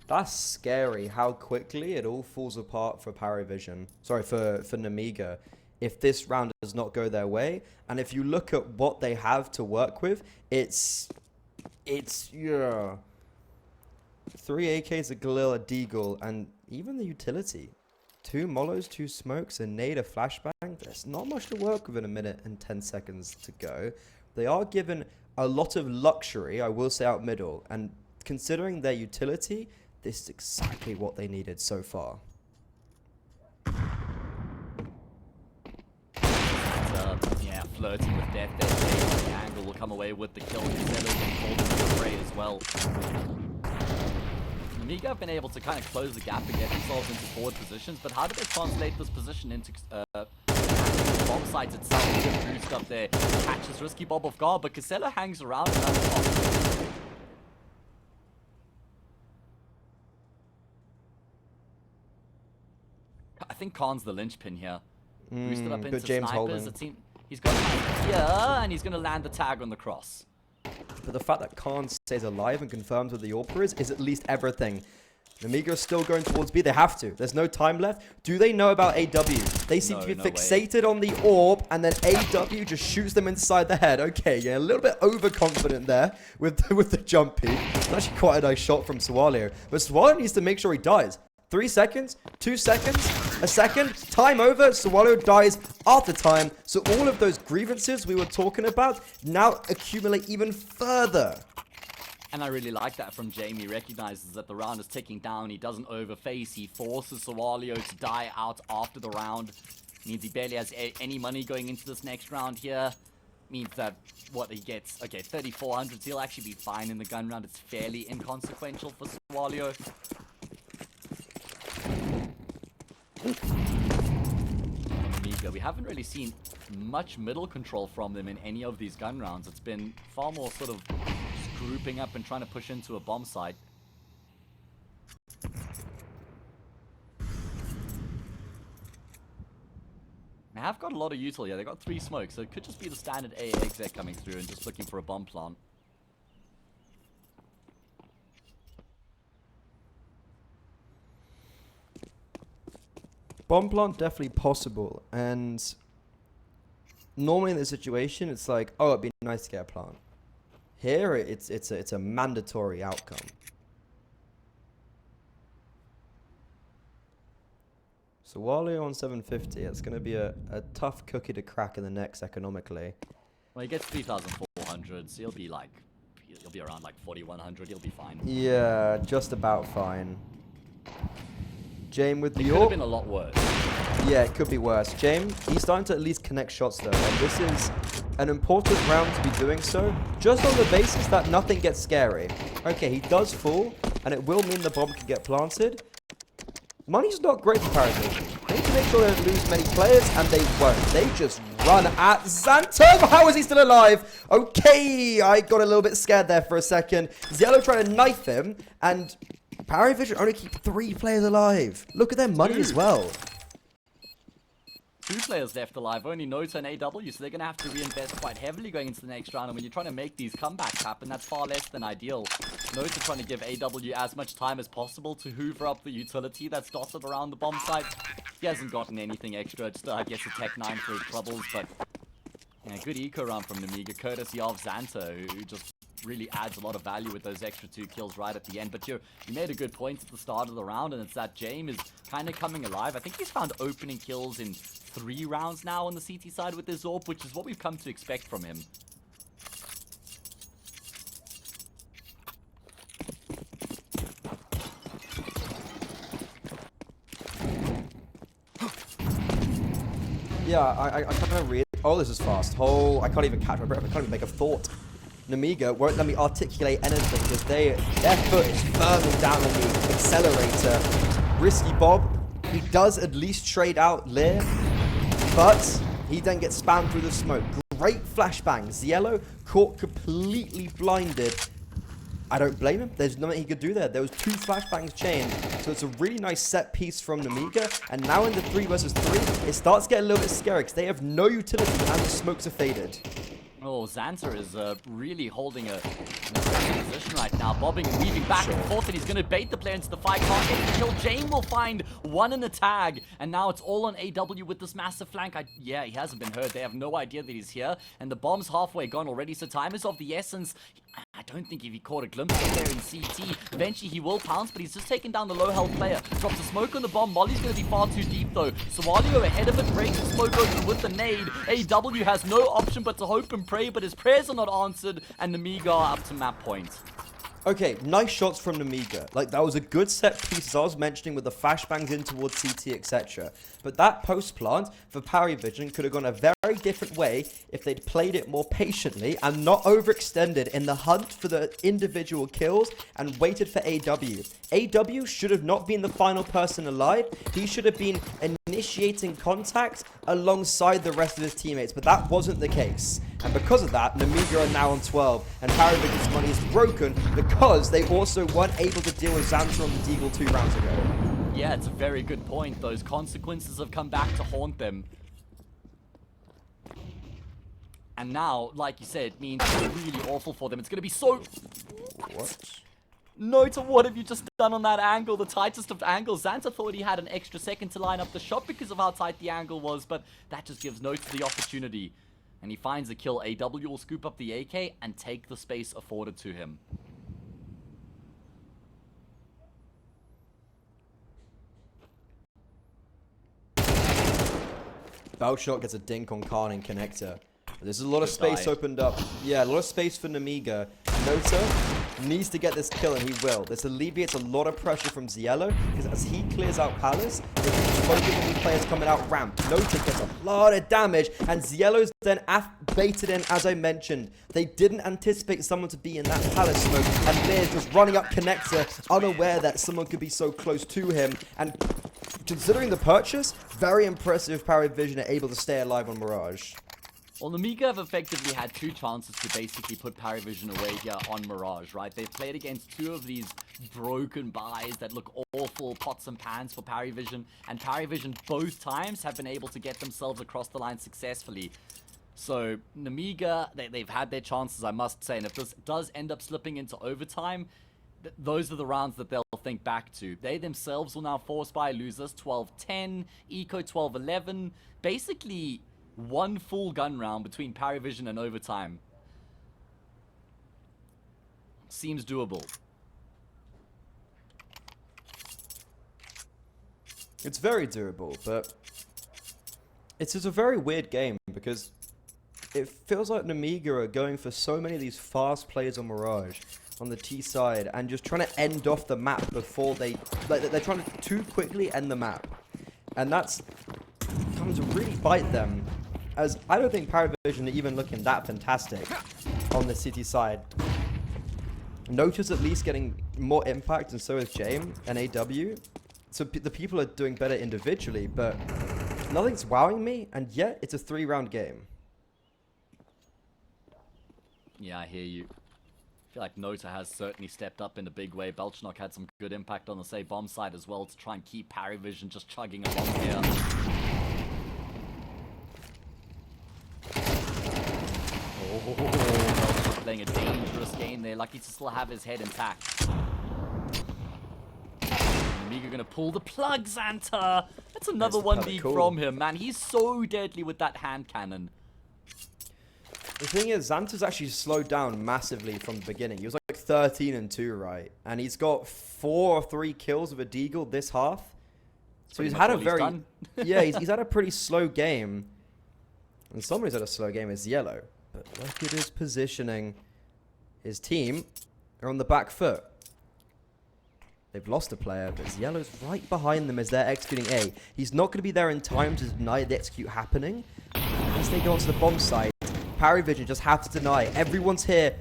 That's scary how quickly it all falls apart for PARIVISION. Sorry, for Nemiga. If this round does not go their way, and if you look at what they have to work with, it's yeah. 3 AKs, a Galil, a Deagle, and even the utility. 2 Molos, 2 smokes, a nade, a flashbang. There's not much to work with in a minute and 10 seconds to go. They are given a lot of luxury, I will say, out middle. And considering their utility, this is exactly what they needed so far. Yeah, flirting with death there. The angle will come away with the kill. Instead of called into the fray as well. Nemiga have been able to kind of close the gap and get themselves into forward positions, but how do they translate this position into bomb sites itself? Good boost up there, catches Risky Bob off guard, but Casella hangs around and that's awesome. I think Khan's the linchpin here. Boosted up into James snipers. holding. He's got here, and he's going to land the tag on the cross. But the fact that Khan stays alive and confirms where the AWP is at least everything. Nemiga is still going towards B. They have to. There's no time left. Do they know about AW? They seem to be fixated on the AWP, and then AW just shoots them inside the head. Okay, yeah, a little bit overconfident there with the jump peek. It's actually quite a nice shot from Swallow. But Swallow needs to make sure he dies. 3 seconds, 2 seconds, a second, time over, Swallow dies after time. So all of those grievances we were talking about now accumulate even further. And I really like that from Jamie. He recognizes that the round is ticking down. He doesn't overface. He forces Sawalio to die out after the round. Means he barely has any money going into this next round here. Means that what he gets, okay, 3,400. He'll actually be fine in the gun round. It's fairly inconsequential for Sawalio. Nemiga, we haven't really seen much middle control from them in any of these gun rounds. It's been far more sort of just grouping up and trying to push into a bomb site. They have got a lot of util here. They got 3 smokes, so it could just be the standard A exec coming through and just looking for a bomb plant. Bomb plant definitely possible, and normally in this situation it's like, oh, it'd be nice to get a plant. Here it's a mandatory outcome. So Walio on 750, it's going to be a tough cookie to crack in the next economically. Well, he gets 3,400, so he'll be around like 4,100. He'll be fine. Yeah, just about fine. James with the It could have been a lot worse. Yeah, it could be worse. James, he's starting to at least connect shots though, and this is an important round to be doing so, just on the basis that nothing gets scary. Okay, he does fall, and it will mean the bomb can get planted. Money's not great for PARIVISION. They need to make sure they don't lose many players, and they won't. They just run at Xanto. How is he still alive? Okay, I got a little bit scared there for a second. Ziello trying to knife him, and PARIVISION only keep 3 players alive. Look at their money as well. 2 players left alive, only Nota and AW, so they're going to have to reinvest quite heavily going into the next round. And when you're trying to make these comebacks happen, that's far less than ideal. Nota trying to give AW as much time as possible to hoover up the utility that's dotted around the bomb site. He hasn't gotten anything extra, just I guess a Tech 9 for his troubles, but yeah, good eco round from Nemiga, courtesy of Xanto, who just really adds a lot of value with those extra 2 kills right at the end. But you made a good point at the start of the round, and it's that James is kind of coming alive. I think he's found opening kills in 3 rounds now on the CT side with his AWP, which is what we've come to expect from him. Yeah, I kind of read. Oh, this is fast. Oh, I can't even catch my breath. I can't even make a thought. Nemiga won't let me articulate anything because their foot is firmly down on the accelerator. Risky Bob, he does at least trade out Lear, but he then gets spammed through the smoke. Great flashbang. Ziello caught completely blinded. I don't blame him. There's nothing he could do there. There was 2 flashbangs chained, so it's a really nice set piece from Nemiga. And now in the 3 versus 3, it starts getting a little bit scary because they have no utility and the smokes are faded. Oh, Xanta is really holding a position right now, bobbing and weaving back and forth, and he's going to bait the player into the fight. Can't get the kill. Jane will find one in the tag, and now it's all on AW with this massive flank. Yeah, he hasn't been heard. They have no idea that he's here, and the bomb's halfway gone already, so time is of the essence. I don't think if he caught a glimpse of there in CT, eventually he will pounce, but he's just taken down the low health player. Drops a smoke on the bomb. Molly's going to be far too deep though. Swalio ahead of it, breaks the smoke open with the nade. AW has no option but to hope and pray, but his prayers are not answered, and Nemiga are up to map point. Okay, nice shots from Nemiga. Like, that was a good set piece, as I was mentioning, with the flashbangs in towards CT, etc. But that post-plant for PARIVISION could have gone a very different way if they'd played it more patiently and not overextended in the hunt for the individual kills and waited for AW. AW should have not been the final person alive. He should have been initiating contact alongside the rest of his teammates, but that wasn't the case. And because of that, Nemiga are now on 12, and PARIVISION's money is broken because they also weren't able to deal with Xanta on the Deagle 2 rounds ago. Yeah, it's a very good point. Those consequences have come back to haunt them. And now, like you said, it means it's really awful for them. It's going to be so... What? Nota, what have you just done on that angle? The tightest of angles. Xanta thought he had an extra second to line up the shot because of how tight the angle was, but that just gives Nota the opportunity. And he finds a kill. AW will scoop up the AK and take the space afforded to him. Belshot gets a dink on Khan in connector. There's a lot of space opened up. Yeah, a lot of space for Nemiga. Nota needs to get this kill, and he will. This alleviates a lot of pressure from Ziello, because as he clears out Palace, there's smoking and players coming out ramp. Nota gets a lot of damage, and Ziello's then baited in, as I mentioned. They didn't anticipate someone to be in that Palace smoke, and Mir's just running up connector, unaware that someone could be so close to him. And considering the purchase, very impressive PARIVISION are able to stay alive on Mirage. Well, Nemiga have effectively had 2 chances to basically put PARIVISION away here on Mirage, right? They've played against 2 of these broken buys that look awful, pots and pans for PARIVISION, and PARIVISION both times have been able to get themselves across the line successfully. So, Nemiga, they've had their chances, I must say, and if this does end up slipping into overtime, those are the rounds that they'll think back to. They themselves will now force by lose this 12-10, Eco 12-11, basically... 1 full gun round between PARIVISION and overtime. Seems doable. It's very doable, but it's just a very weird game because it feels like Nemiga are going for so many of these fast plays on Mirage on the T side and just trying to end off the map before they're trying to too quickly end the map. And that's comes to really bite them. As I don't think PARIVISION are even looking that fantastic on the City side. Nota's at least getting more impact, and so is James and AW. So the people are doing better individually, but nothing's wowing me, and yet it's a 3-round game. Yeah, I hear you. I feel like Nota has certainly stepped up in a big way. Belchnok had some good impact on the save bomb side as well to try and keep PARIVISION just chugging along here. Oh, playing a dangerous game there. Lucky to still have his head intact. Nemiga gonna pull the plug, Xanta. That's another 1v from him, man. He's so deadly with that hand cannon. The thing is, Xanta's actually slowed down massively from the beginning. He was like 13-2, right? And he's got 4 or 3 kills with a Deagle this half. So he's had a very... yeah, he's had a pretty slow game. And somebody's had a slow game is Yellow. But look at his positioning. His team are on the back foot. They've lost a player, but Yellow's right behind them as they're executing A. He's not going to be there in time to deny the execute happening. As they go onto the bomb site, PARIVISION just have to deny. Everyone's here.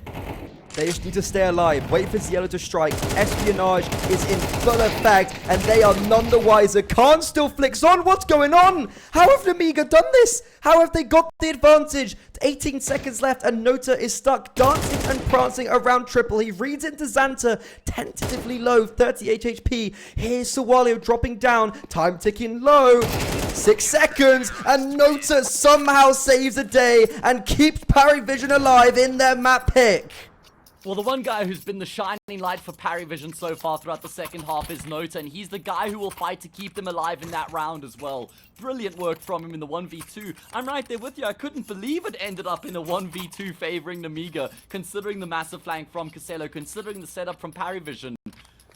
They just need to stay alive. Wait for Cielo to strike. Espionage is in full effect, and they are none the wiser. Khan still flicks on. What's going on? How have Nemiga done this? How have they got the advantage? 18 seconds left, and Nota is stuck dancing and prancing around triple. He reads into Xanta, tentatively low, 38 HP. Here's Sawalio dropping down, time ticking low. 6 seconds, and Nota somehow saves the day and keeps PARIVISION alive in their map pick. Well, the one guy who's been the shining light for PARIVISION so far throughout the second half is Nota, and he's the guy who will fight to keep them alive in that round as well. Brilliant work from him in the 1v2. I'm right there with you. I couldn't believe it ended up in a 1v2 favoring Nemiga, considering the massive flank from Caselo, considering the setup from PARIVISION.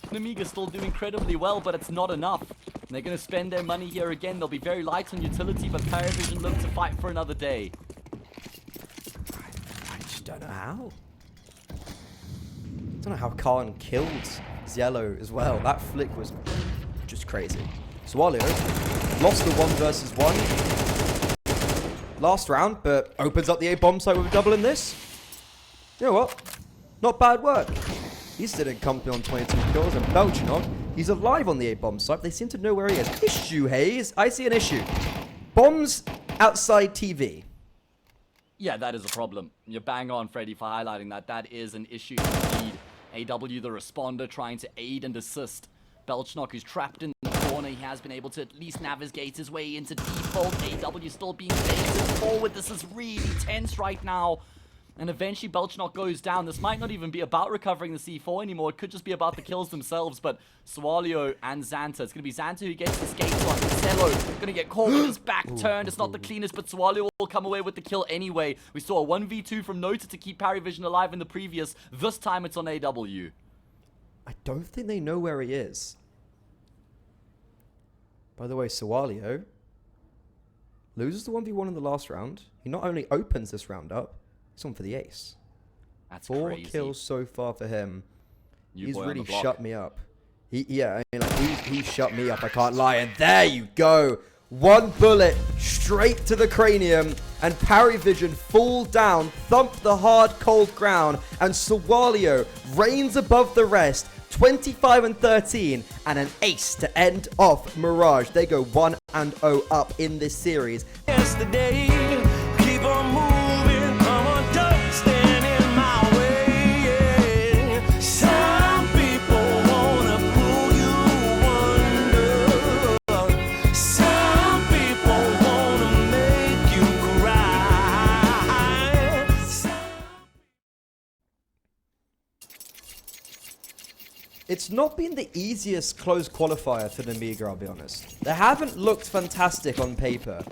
Nemiga's still doing incredibly well, but it's not enough. And they're going to spend their money here again. They'll be very light on utility, but PARIVISION look to fight for another day. I just don't know how. I don't know how Khan killed Cielo as well. That flick was just crazy. Swallow lost the 1 versus 1 last round, but opens up the A bomb site with a double in this. You know what? Not bad work. He's still in company on 22 kills, and Belchinov, he's alive on the A bomb site. They seem to know where he is. Issue, Hayes. I see an issue. Bombs outside TV. Yeah, that is a problem. You're bang on, Freddy, for highlighting that. That is an issue indeed. AW, the responder, trying to aid and assist Belchinov, who's trapped in the corner. He has been able to at least navigate his way into default. AW still being baited forward. This is really tense right now. And eventually Belchinov goes down. This might not even be about recovering the C4 anymore. It could just be about the kills themselves. But Swalio and Xanta. It's going to be Xanta who gets the skates on. Cello going to get caught with his back turned. It's not the cleanest, but Swalio will come away with the kill anyway. We saw a 1v2 from Nota to keep PARIVISION alive in the previous. This time it's on AW. I don't think they know where he is. By the way, Sawalio loses the 1v1 in the last round. He not only opens this round up, he's on for the ace. That's 4 crazy. kills so far for him. He's boy on really the block. shut me up. Yeah, I mean, like, he shut me up, I can't lie. And there you go. 1 bullet straight to the cranium, and PARIVISION fall down, thump the hard, cold ground, and Sawalio reigns above the rest. 25-13, and an ace to end off Mirage. They go 1-0 up in this series. Yesterday, keep on moving, come on, don't stand in my way. Some people wanna pull you under. Some people wanna make you cry. It's not been the easiest close qualifier for Nemiga, I'll be honest. They haven't looked fantastic on paper,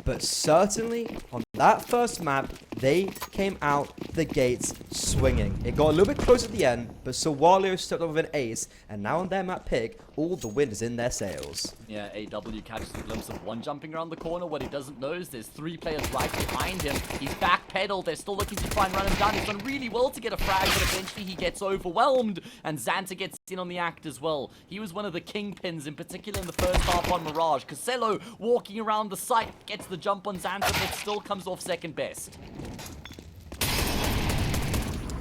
but certainly on that first map, they came out the gates swinging. It got a little bit close at the end, but Sawalio stepped up with an ace, and now on their map pick, all the wind is in their sails. Yeah, AW catches a glimpse of one jumping around the corner. What he doesn't know is there's 3 players right behind him. He's backpedaled. They're still looking to try and run him down. He's done really well to get a frag, but eventually he gets overwhelmed, and Xanta gets in on the act as well. He was one of the kingpins, in particular in the first half on Mirage. Caselo walking around the site, gets the jump on Xanta, but still comes off second best.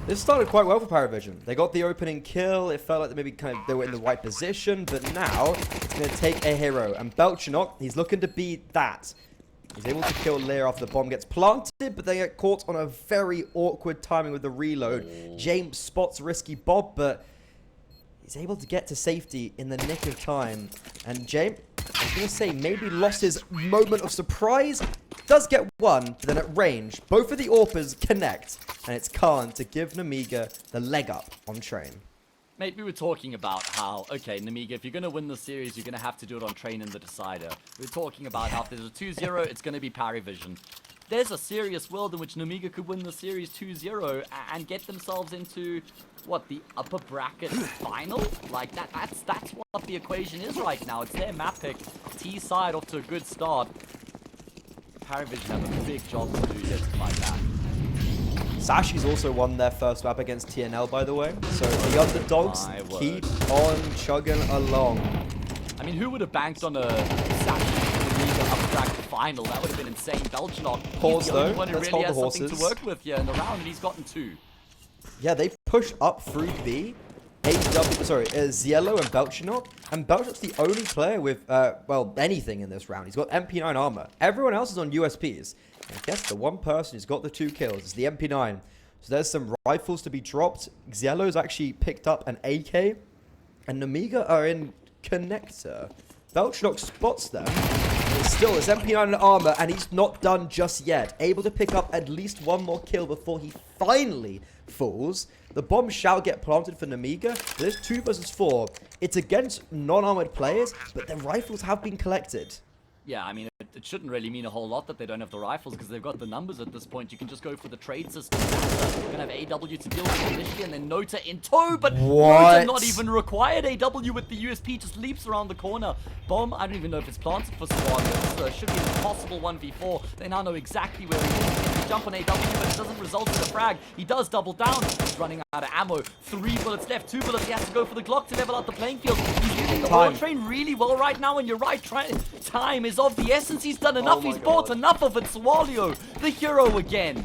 This started quite well for PARIVISION. They got the opening kill. It felt like they maybe they were in the right position, but now it's going to take a hero. And Belchinov, he's looking to be that. He's able to kill Lear after the bomb gets planted, but they get caught on a very awkward timing with the reload. James spots risky Bob, but he's able to get to safety in the nick of time. And James, I was going to say, maybe lost his moment of surprise. Does get one, but then at range, both of the AWPers connect. And it's Khan to give Nemiga the leg up on Train. Mate, we were talking about how, okay, Nemiga, if you're going to win the series, you're going to have to do it on Train in the Decider. We were talking about how if there's a 2-0, it's going to be PARIVISION. There's a serious world in which Nemiga could win the series 2-0 and get themselves into, what, the upper bracket final? Like, that's what the equation is right now. It's their map pick. T-side off to a good start. PARIVISION have a big job to do here to fight that. Sashi's also won their first map against TNL, by the way. So the underdogs keep on chugging along. I mean, who would have banked on a Sashi upper bracket final? That would have been insane. Belchinov, Horse, he's the only though. one who Let's really hold has the something to horses. work with here in the round, and he's gotten 2. Yeah, they push up through B. Ziello and Belchinok. And Belchinok's the only player with, well, anything in this round. He's got MP9 armor. Everyone else is on USPs. And I guess the one person who's got the 2 kills is the MP9. So there's some rifles to be dropped. Ziello's actually picked up an AK. And Nemiga are in connector. Belchinok spots them. Still, it's MP9 in armor, and he's not done just yet. Able to pick up at least one more kill before he finally falls. The bomb shall get planted for Nemiga. There's 2 versus 4. It's against non-armored players, but the rifles have been collected. Yeah, I mean, it shouldn't really mean a whole lot that they don't have the rifles because they've got the numbers at this point. You can just go for the trade system. You're going to have AW to deal with initially and then Nota in tow, but Nota not even required. AW with the USP just leaps around the corner. Bomb, I don't even know if it's planted for Swan. This should be an impossible 1v4. They now know exactly where he is. They jump on AW, but it doesn't result in a frag. He does double down. He's running out of ammo. 3 bullets left, 2 bullets. He has to go for the Glock to level out the playing field. He's using the war train really well right now, and you're right, time is of the essence. He's done enough. He's bought enough of it. Swalio, the hero again.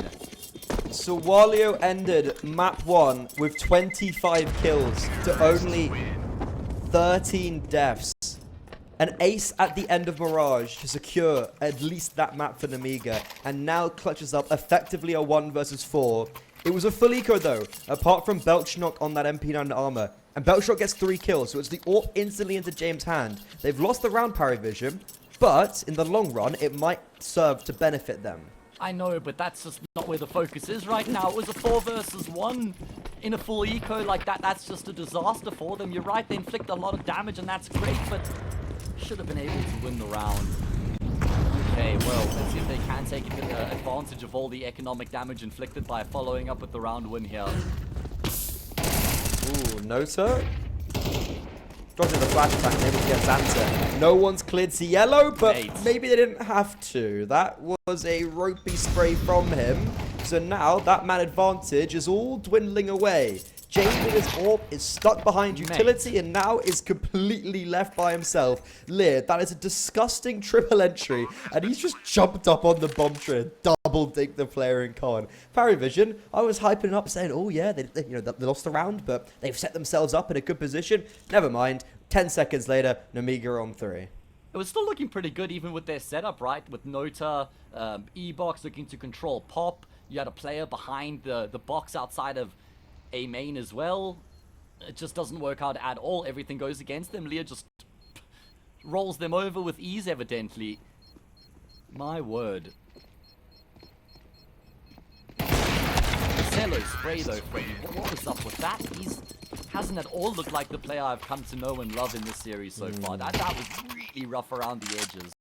So Walio ended map 1 with 25 kills to only 13 deaths. An ace at the end of Mirage to secure at least that map for Nemiga, and now clutches up effectively a 1 versus 4. It was a full eco though, apart from Belchinok on that MP9 armor. And Belchinok gets 3 kills, so it's the AWP instantly into James' hand. They've lost the round PARIVISION, but in the long run, it might serve to benefit them. I know, but that's just not where the focus is right now. It was a 4 versus 1 in a full eco like that. That's just a disaster for them. You're right, they inflict a lot of damage, and that's great, but should have been able to win the round. Okay, well, let's see if they can take advantage of all the economic damage inflicted by following up with the round win here. Ooh, Nota. Dodging the flashback and able to get Xanta. No one's cleared Ziello, but maybe they didn't have to. That was a ropey spray from him. So now that man advantage is all dwindling away. James with his AWP is stuck behind utility and now is completely left by himself. Lear, that is a disgusting triple entry, and he's just jumped up on the bomb train, double dinked the player in con. PARIVISION, I was hyping up saying, oh yeah, they lost the round, but they've set themselves up in a good position. Never mind. 10 seconds later, Nemiga on 3. It was still looking pretty good even with their setup, right? With Nota, E-Box looking to control Pop. You had a player behind the box outside of A main as well. It just doesn't work out at all. Everything goes against them. Leah just rolls them over with ease, evidently. My word. Cello spray though, Freddy. What was up with that? He's hasn't at all looked like the player I've come to know and love in this series so far. That was really rough around the edges.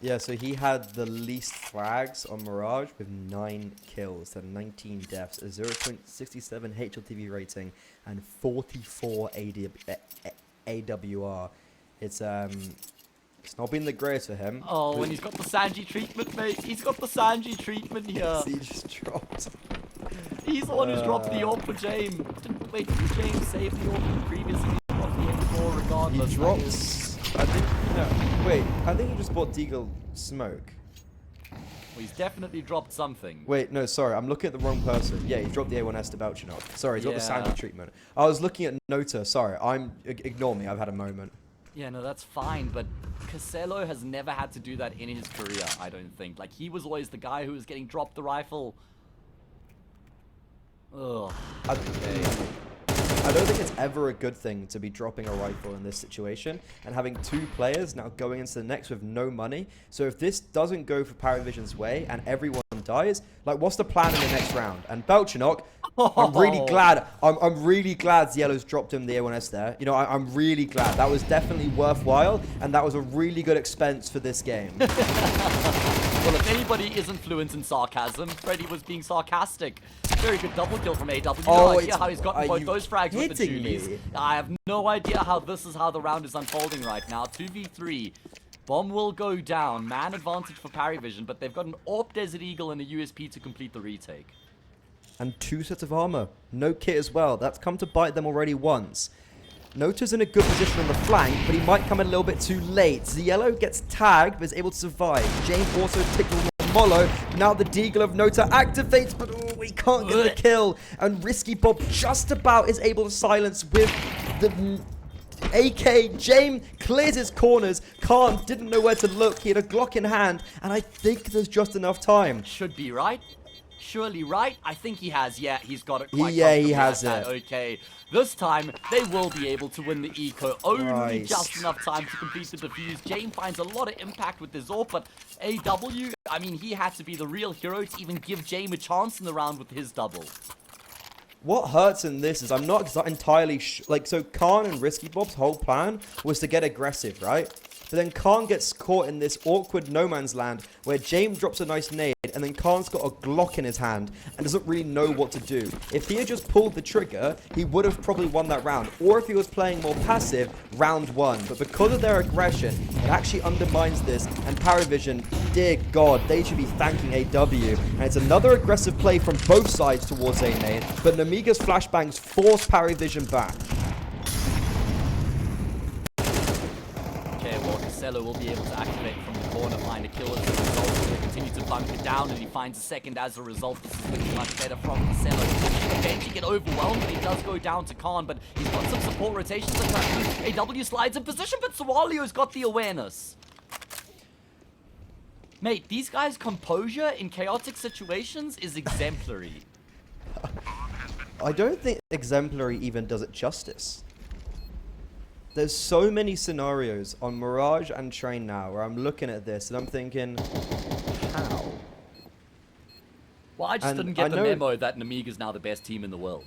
Yeah, so he had the least frags on Mirage with 9 kills and 19 deaths, a 0.67 HLTV rating, and 44 AWR. It's not been the greatest for him. Oh, and he's got the Sanji treatment, mate. He's got the Sanji treatment here. He just dropped. He's the one who's dropped the AWP for James. Wait, did James save the AWP previously? He dropped the M4 regardless. He dropped. I think, no, wait, I think he just bought Deagle Smoke. Well, he's definitely dropped something. Wait, no, sorry, I'm looking at the wrong person. Yeah, he dropped the A1S to Belchinok. Sorry, he's got the Sandy treatment. I was looking at Nota, sorry, ignore me, I've had a moment. Yeah, no, that's fine, but Casello has never had to do that in his career, I don't think. Like, he was always the guy who was getting dropped the rifle. Ugh. Okay. I don't think it's ever a good thing to be dropping a rifle in this situation and having 2 players now going into the next with no money. So if this doesn't go for PARIVISION's way and everyone dies, like, what's the plan in the next round? And Belchinok, I'm really glad. I'm really glad Ziello's dropped him the A1S there. You know, I'm really glad. That was definitely worthwhile, and that was a really good expense for this game. Well, if anybody isn't fluent in sarcasm, Freddy was being sarcastic. Very good double kill from AW. No idea how he's gotten both those frags with the Julies. I have no idea how this is how the round is unfolding right now. 2v3. Bomb will go down. Man advantage for PARIVISION, but they've got an AWP Desert Eagle and a USP to complete the retake. And 2 sets of armor. No kit as well. That's come to bite them already once. Nota's in a good position on the flank, but he might come a little bit too late. Ziello gets tagged, but is able to survive. James also ticked on Molo. Now the Deagle of Nota activates, but We can't get the kill. And Risky Bob just about is able to silence with the AK. James clears his corners. Khan didn't know where to look. He had a Glock in hand. And I think there's just enough time. Should be right. Surely right. I think he has. Yeah, he's got it quite Yeah, he comfortably has at that. it. Okay. This time, they will be able to win the eco. Only Nice. just enough time to complete the defuse. James finds a lot of impact with his AWP, but AW, I mean, he had to be the real hero to even give James a chance in the round with his double. What hurts in this is I'm not entirely so Khan and Risky Bob's whole plan was to get aggressive, right? But then Khan gets caught in this awkward no man's land where James drops a nice nade and then Khan's got a Glock in his hand and doesn't really know what to do. If he had just pulled the trigger, he would have probably won that round. Or if he was playing more passive, round one. But because of their aggression, it actually undermines this. And PARIVISION, dear God, they should be thanking AW. And it's another aggressive play from both sides towards A main. But Nemiga's flashbangs force PARIVISION back. Cello will be able to activate from the corner, find a kill as a result. He'll continue to bunk it down, and he finds a second as a result. This is looking much better from Cello. Eventually get overwhelmed, but he does go down to Khan, but he's got some support rotations. AW slides in position, but Sawalio's got the awareness. Mate, these guys' composure in chaotic situations is exemplary. I don't think exemplary even does it justice. There's so many scenarios on Mirage and Train now where I'm looking at this and I'm thinking, how? Well, I just didn't get the memo that Nemiga's now the best team in the world.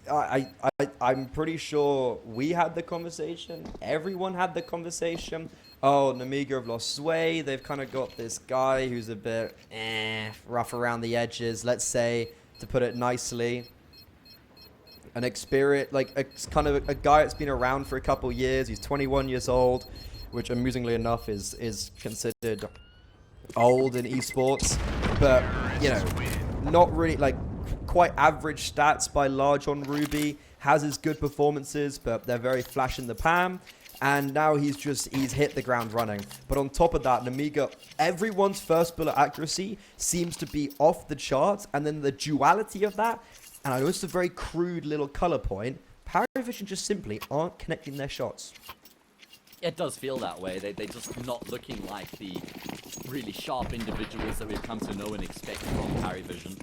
I'm pretty sure we had the conversation. Everyone had the conversation. Oh, Nemiga have lost sway. They've kind of got this guy who's a bit rough around the edges, let's say, to put it nicely. An experience, like kind of a guy that's been around for a couple years. He's 21 years old, which amusingly enough is considered old in esports. But, you know, not really, like, quite average stats by large on Ruby. Has his good performances, but they're very flash in the pan. And now he's hit the ground running. But on top of that, Nemiga, everyone's first bullet accuracy seems to be off the charts. And then the duality of that, and I know it's a very crude little color point, PARIVISION just simply aren't connecting their shots. It does feel that way. They're just not looking like the really sharp individuals that we've come to know and expect from PARIVISION.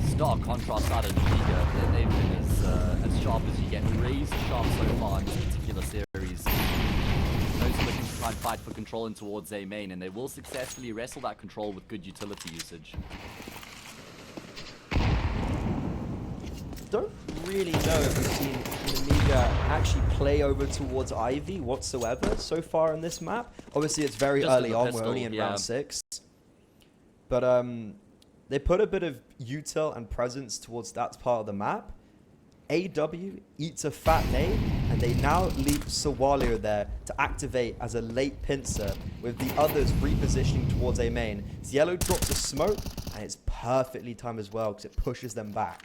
Stark contrast out of Nemiga. They've been as sharp as you get. Razor sharp so far in this particular series. Those are looking to try and fight for control in towards A main, and they will successfully wrestle that control with good utility usage. Don't really know if we've seen Nemiga actually play over towards Ivy whatsoever so far in this map. Obviously, it's very early on. We're only in round 6. But they put a bit of util and presence towards that part of the map. AW eats a fat nade, and they now leave Sawalio there to activate as a late pincer, with the others repositioning towards A main. Yellow drops a smoke, and it's perfectly timed as well because it pushes them back.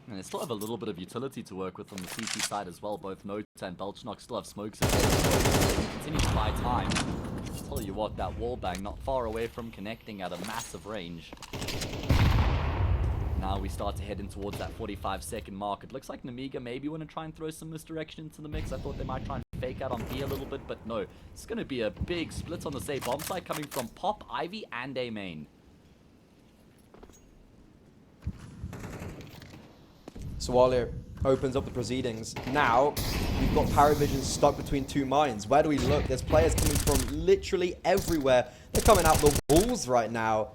And they still have a little bit of utility to work with on the CT side as well. Both Nota and Belchnock still have smokes in there. They continue to buy time. Tell you what, that wallbang not far away from connecting at a massive range. Now we start to head in towards that 45-second mark. It looks like Nemiga maybe want to try and throw some misdirection into the mix. I thought they might try and fake out on B a little bit, but no. It's going to be a big split on the safe bomb side coming from Pop, Ivy, and A main. Sawalio opens up the proceedings. Now, we've got PARIVISION stuck between two minds. Where do we look? There's players coming from literally everywhere. They're coming out the walls right now.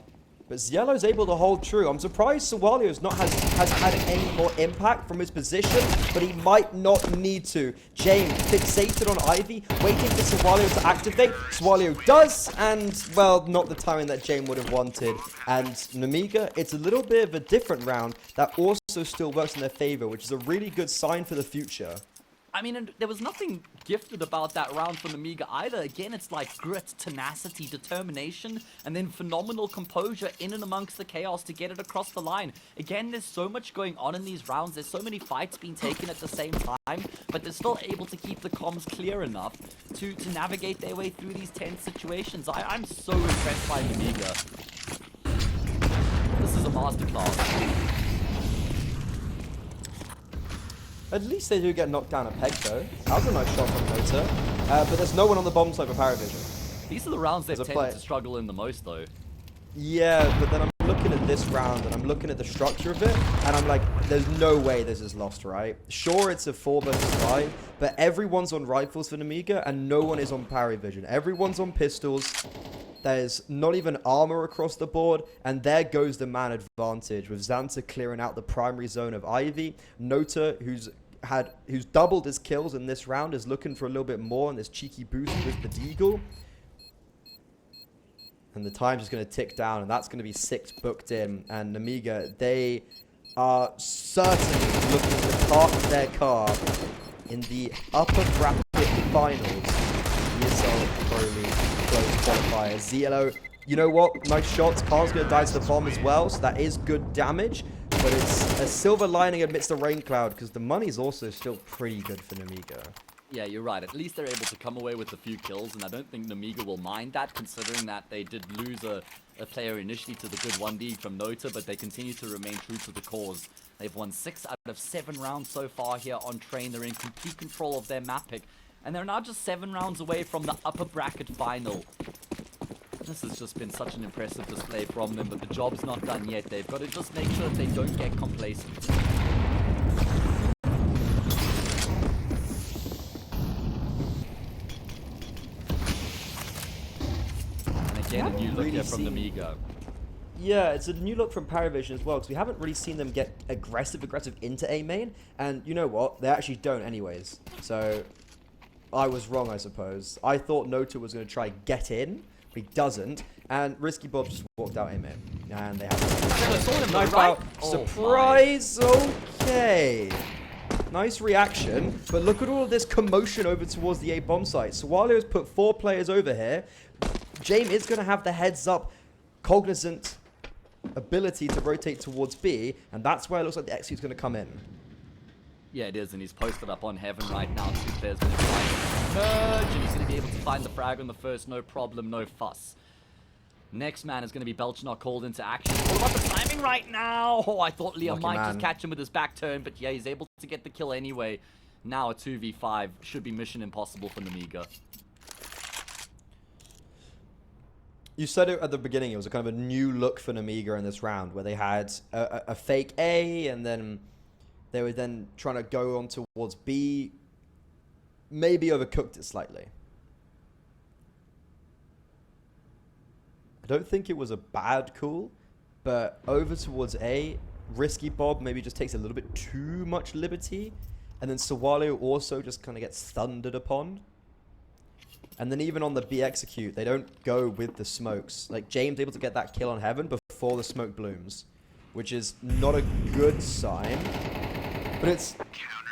But Yellow's able to hold true. I'm surprised Sawalio's has had any more impact from his position, but he might not need to. James fixated on Ivy, waiting for Sawalio to activate. Sawalio does, and, well, not the timing that James would have wanted. And Nemiga, it's a little bit of a different round that also still works in their favor, which is a really good sign for the future. I mean, and there was nothing gifted about that round for Nemiga either. Again, it's like grit, tenacity, determination, and then phenomenal composure in and amongst the chaos to get it across the line. Again, there's so much going on in these rounds. There's so many fights being taken at the same time, but they're still able to keep the comms clear enough to navigate their way through these tense situations. I'm so impressed by Nemiga. This is a masterclass. At least they do get knocked down a peg, though. That was a nice shot from Nota. But there's no one on the bomb side for PARIVISION. These are the rounds they've tended to struggle in the most, though. Yeah, but then I'm looking at this round, and I'm looking at the structure of it, and I'm like, there's no way this is lost, right? Sure, it's a 4 versus 5, but everyone's on rifles for Nemiga, and no one is on PARIVISION. Everyone's on pistols. There's not even armor across the board, and there goes the man advantage, with Xanta clearing out the primary zone of Ivy. Nota, who's doubled his kills in this round, is looking for a little bit more on this cheeky boost with the deagle. And the time's just going to tick down, and that's going to be 6 booked in. And Nemiga, they are certainly looking to park their car in the upper bracket finals. ESL Pro League close qualifier. ZLO, you know what? Nice shots. Car's going to die to the bomb as well, so that is good damage. But it's a silver lining amidst the rain cloud, because the money's also still pretty good for Nemiga. Yeah, you're right. At least they're able to come away with a few kills, and I don't think Nemiga will mind that, considering that they did lose a player initially to the good 1D from Nota, but they continue to remain true to the cause. They've won 6 out of 7 rounds so far here on Train. They're in complete control of their map pick, and they're now just 7 rounds away from the upper bracket final. This has just been such an impressive display from them, but the job's not done yet. They've got to just make sure that they don't get complacent. Again, a new look here from Nemiga. Yeah, it's a new look from PARIVISION as well, because we haven't really seen them get aggressive into A main, and you know what? They actually don't anyways. So, I was wrong, I suppose. I thought Nota was going to try get in, but he doesn't, and Risky Bob just walked out A main, and they have knife out. Surprise! Okay. Nice reaction, but look at all of this commotion over towards the A bomb site. Sawalio has put 4 players over here. James is going to have the heads up, cognizant ability to rotate towards B, and that's where it looks like the X is going to come in. Yeah, it is, and he's posted up on Heaven right now. 2 players going to try and merge, and he's going to be able to find the frag on the first, no problem, no fuss. Next man is going to be Belchnok called into action. What about the timing right now? Oh, I thought Liam might just catch him with his back turn, but yeah, he's able to get the kill anyway. Now a 2v5 should be mission impossible for Nemiga. You said it at the beginning, it was a kind of a new look for Nemiga in this round, where they had a fake A, and then they were then trying to go on towards B. Maybe overcooked it slightly. I don't think it was a bad call, but over towards A, Risky Bob maybe just takes a little bit too much liberty, and then Sawalio also just kind of gets thundered upon. And then even on the B execute, they don't go with the smokes. Like, James able to get that kill on Heaven before the smoke blooms, which is not a good sign. But it's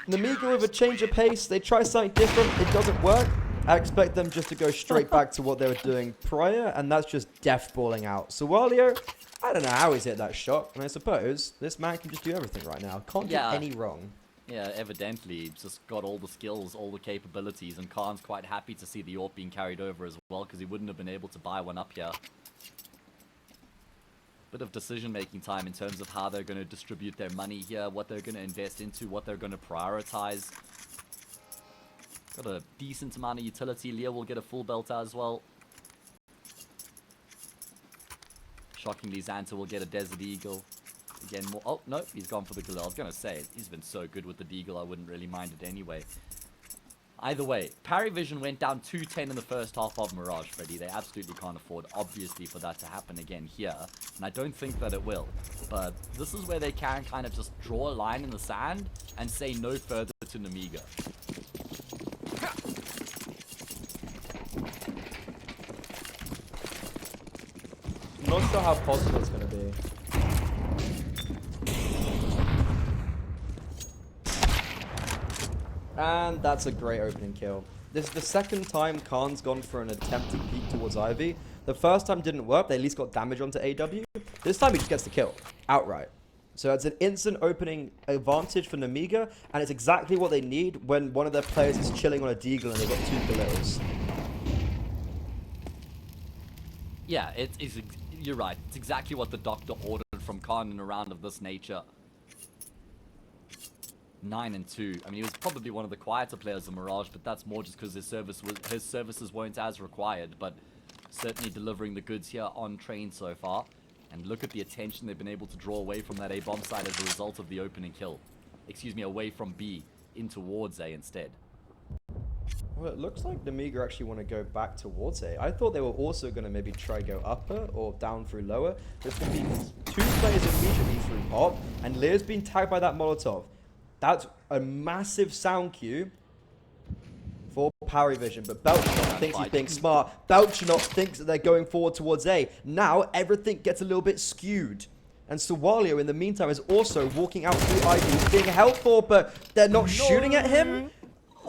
Nemiga with a change of pace. They try something different. It doesn't work. I expect them just to go straight back to what they were doing prior, and that's just death balling out. So Walio, I don't know how he's hit that shot, and I suppose this man can just do everything right now. Can't do any wrong. Yeah, evidently, he's just got all the skills, all the capabilities, and Khan's quite happy to see the AWP being carried over as well, because he wouldn't have been able to buy one up here. Bit of decision-making time in terms of how they're going to distribute their money here, what they're going to invest into, what they're going to prioritize. Got a decent amount of utility. Leo will get a full belt as well. Shockingly, Xanta will get a Desert Eagle. Again, more. Oh, no, he's gone for the Galil. I was going to say, he's been so good with the Deagle, I wouldn't really mind it anyway. Either way, PARIVISION went down 2-10 in the first half of Mirage, Freddy. They absolutely can't afford, obviously, for that to happen again here. And I don't think that it will. But this is where they can kind of just draw a line in the sand and say no further to Nemiga. I'm not sure how possible it's going to be. And that's a great opening kill. This is the second time Khan's gone for an attempted peek towards Ivy. The first time didn't work. They at least got damage onto AW. This time he just gets the kill outright. So it's an instant opening advantage for Nemiga, and it's exactly what they need when one of their players is chilling on a Deagle and they've got 2 Galils. Yeah, you're right. It's exactly what the doctor ordered from Khan in a round of this nature. 9 and 2. I mean, he was probably one of the quieter players of Mirage, but that's more just because his services weren't as required. But certainly delivering the goods here on Train so far. And look at the attention they've been able to draw away from that A bomb side as a result of the opening kill. Excuse me, away from B, in towards A instead. Well, it looks like Nemiga actually want to go back towards A. I thought they were also going to maybe try go upper or down through lower. There's going to be 2 players immediately through pop, and Lear's been tagged by that Molotov. That's a massive sound cue for PARIVISION, but Belchanot thinks he's being smart. Belchanot thinks that they're going forward towards A. Now, everything gets a little bit skewed. And Sawalio, in the meantime, is also walking out through ID, being helpful, but they're not shooting at him.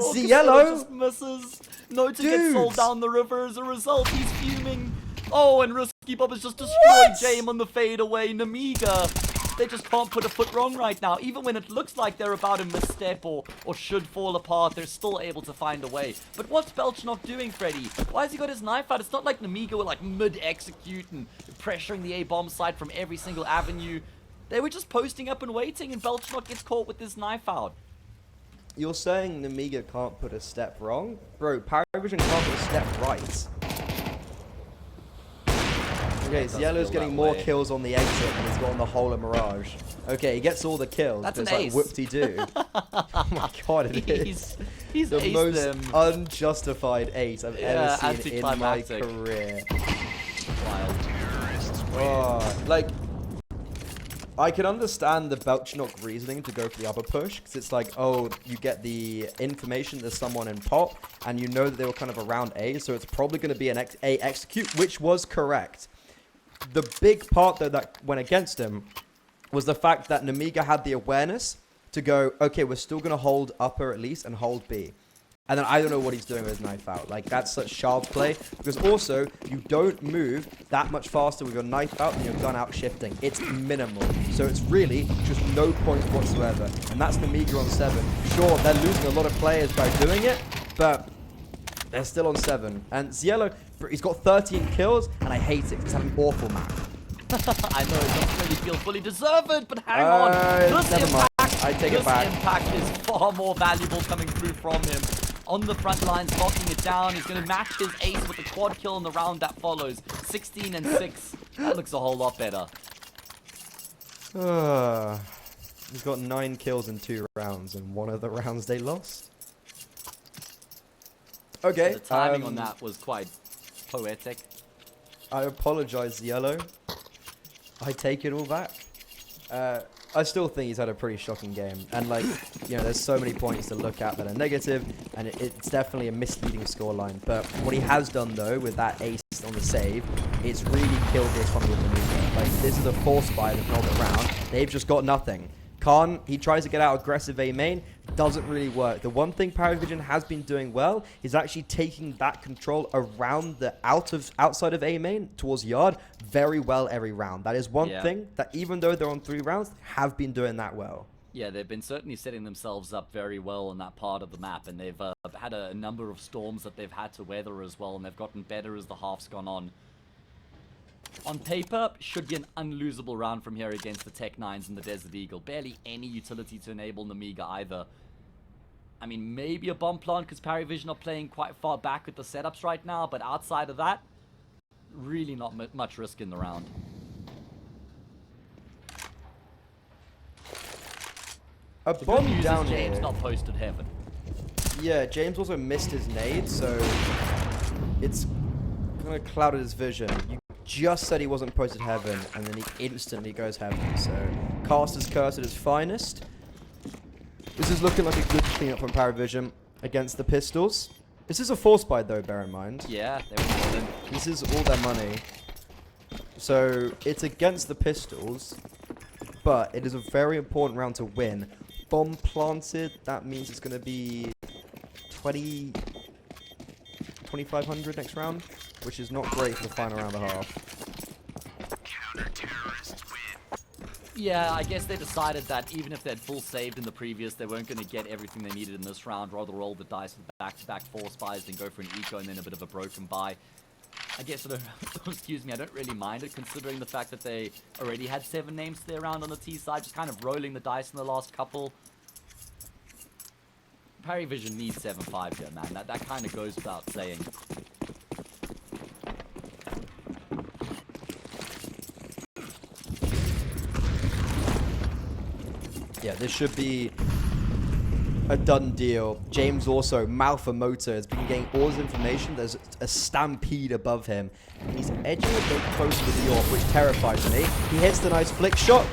Oh, Cielo just misses. No to get sold down the river as a result. He's fuming. Oh, and Risky Bob has just destroyed Jame on the fade away. Nemiga, they just can't put a foot wrong right now. Even when it looks like they're about to misstep or should fall apart, they're still able to find a way. But what's Belchanot doing, Freddy? Why has he got his knife out? It's not like Nemiga were like mid-execute and pressuring the A-bomb side from every single avenue. They were just posting up and waiting, and Belchanot gets caught with his knife out. You're saying Nemiga can't put a step wrong? Bro, PARIVISION can't put a step right. Okay, Zielo's getting more kills on the exit than he's got on the whole of Mirage. Okay, he gets all the kills, That's but it's an like ace. whoop-de-doo. Oh my god, it is. He's the aced most them. unjustified ace I've ever seen in my anticlimactic. career. Wild. Oh, like, I can understand the Belchanot reasoning to go for the upper push, because it's like, oh, you get the information there's someone in pop, and you know that they were kind of around A, so it's probably going to be an A execute, which was correct. The big part, though, that went against him was the fact that Nemiga had the awareness to go, okay, we're still going to hold upper at least and hold B. And then I don't know what he's doing with his knife out. Like, that's such sharp play. Because also, you don't move that much faster with your knife out than your gun out shifting. It's minimal. So it's really just no point whatsoever. And that's Nemiga on 7. Sure, they're losing a lot of players by doing it, but they're still on 7. And Zielo, he's got 13 kills, and I hate it because he's having an awful map. I know, it doesn't really feel fully deserved, but hang on. Never mind. I take it back. This impact is far more valuable coming through from him. On the front lines, locking it down. He's going to match his ace with the quad kill in the round that follows. 16 and 6. That looks a whole lot better. He's got 9 kills in 2 rounds, and one of the rounds they lost. Okay. The timing on that was quite poetic. I apologize, Yellow. I take it all back. I still think he's had a pretty shocking game. And, like, you know, there's so many points to look at that are negative, and it's definitely a misleading scoreline. But what he has done, though, with that ace on the save, it's really killed the economy of the Nemiga. Like, this is a force buy that's held it around. They've just got nothing. Khan, he tries to get out aggressive A main, doesn't really work. The one thing PARIVISION has been doing well is actually taking that control around the outside of A main towards yard very well every round. That is one thing that even though they're on 3 rounds, have been doing that well. Yeah, they've been certainly setting themselves up very well on that part of the map, and they've had a number of storms that they've had to weather as well, and they've gotten better as the half's gone on. On paper, should be an unlosable round from here against the Tech 9s and the Desert Eagle. Barely any utility to enable Nemiga either. I mean, maybe a bomb plant because PARIVISION are playing quite far back with the setups right now, but outside of that, really not much risk in the round. A The good bomb news down is James here. not posted heaven. Yeah, James also missed his nade, so it's kind of clouded his vision. You just said he wasn't posted heaven, and then he instantly goes heaven. So, Caster's Curse at its finest. This is looking like a good cleanup from PARIVISION against the Pistols. This is a force buy, though, bear in mind. Yeah, they were more than... This is all their money. So, it's against the Pistols, but it is a very important round to win. Bomb planted, that means it's going to be 2,500 next round, which is not great for the final round and a half. Yeah, I guess they decided that even if they'd full saved in the previous, they weren't going to get everything they needed in this round. Rather roll the dice with back-to-back force buys than go for an eco and then a bit of a broken buy. I guess I don't, excuse me, I don't really mind it considering the fact that they already had 7 names to their round on the T side, just kind of rolling the dice in the last couple. PARIVISION needs 7-5 here, man. That kind of goes without saying. Yeah, this should be a done deal. James also, mouth and motor, has been getting all his information. There's a stampede above him. And he's edging a bit closer to the AWP, which terrifies me. He hits the nice flick shot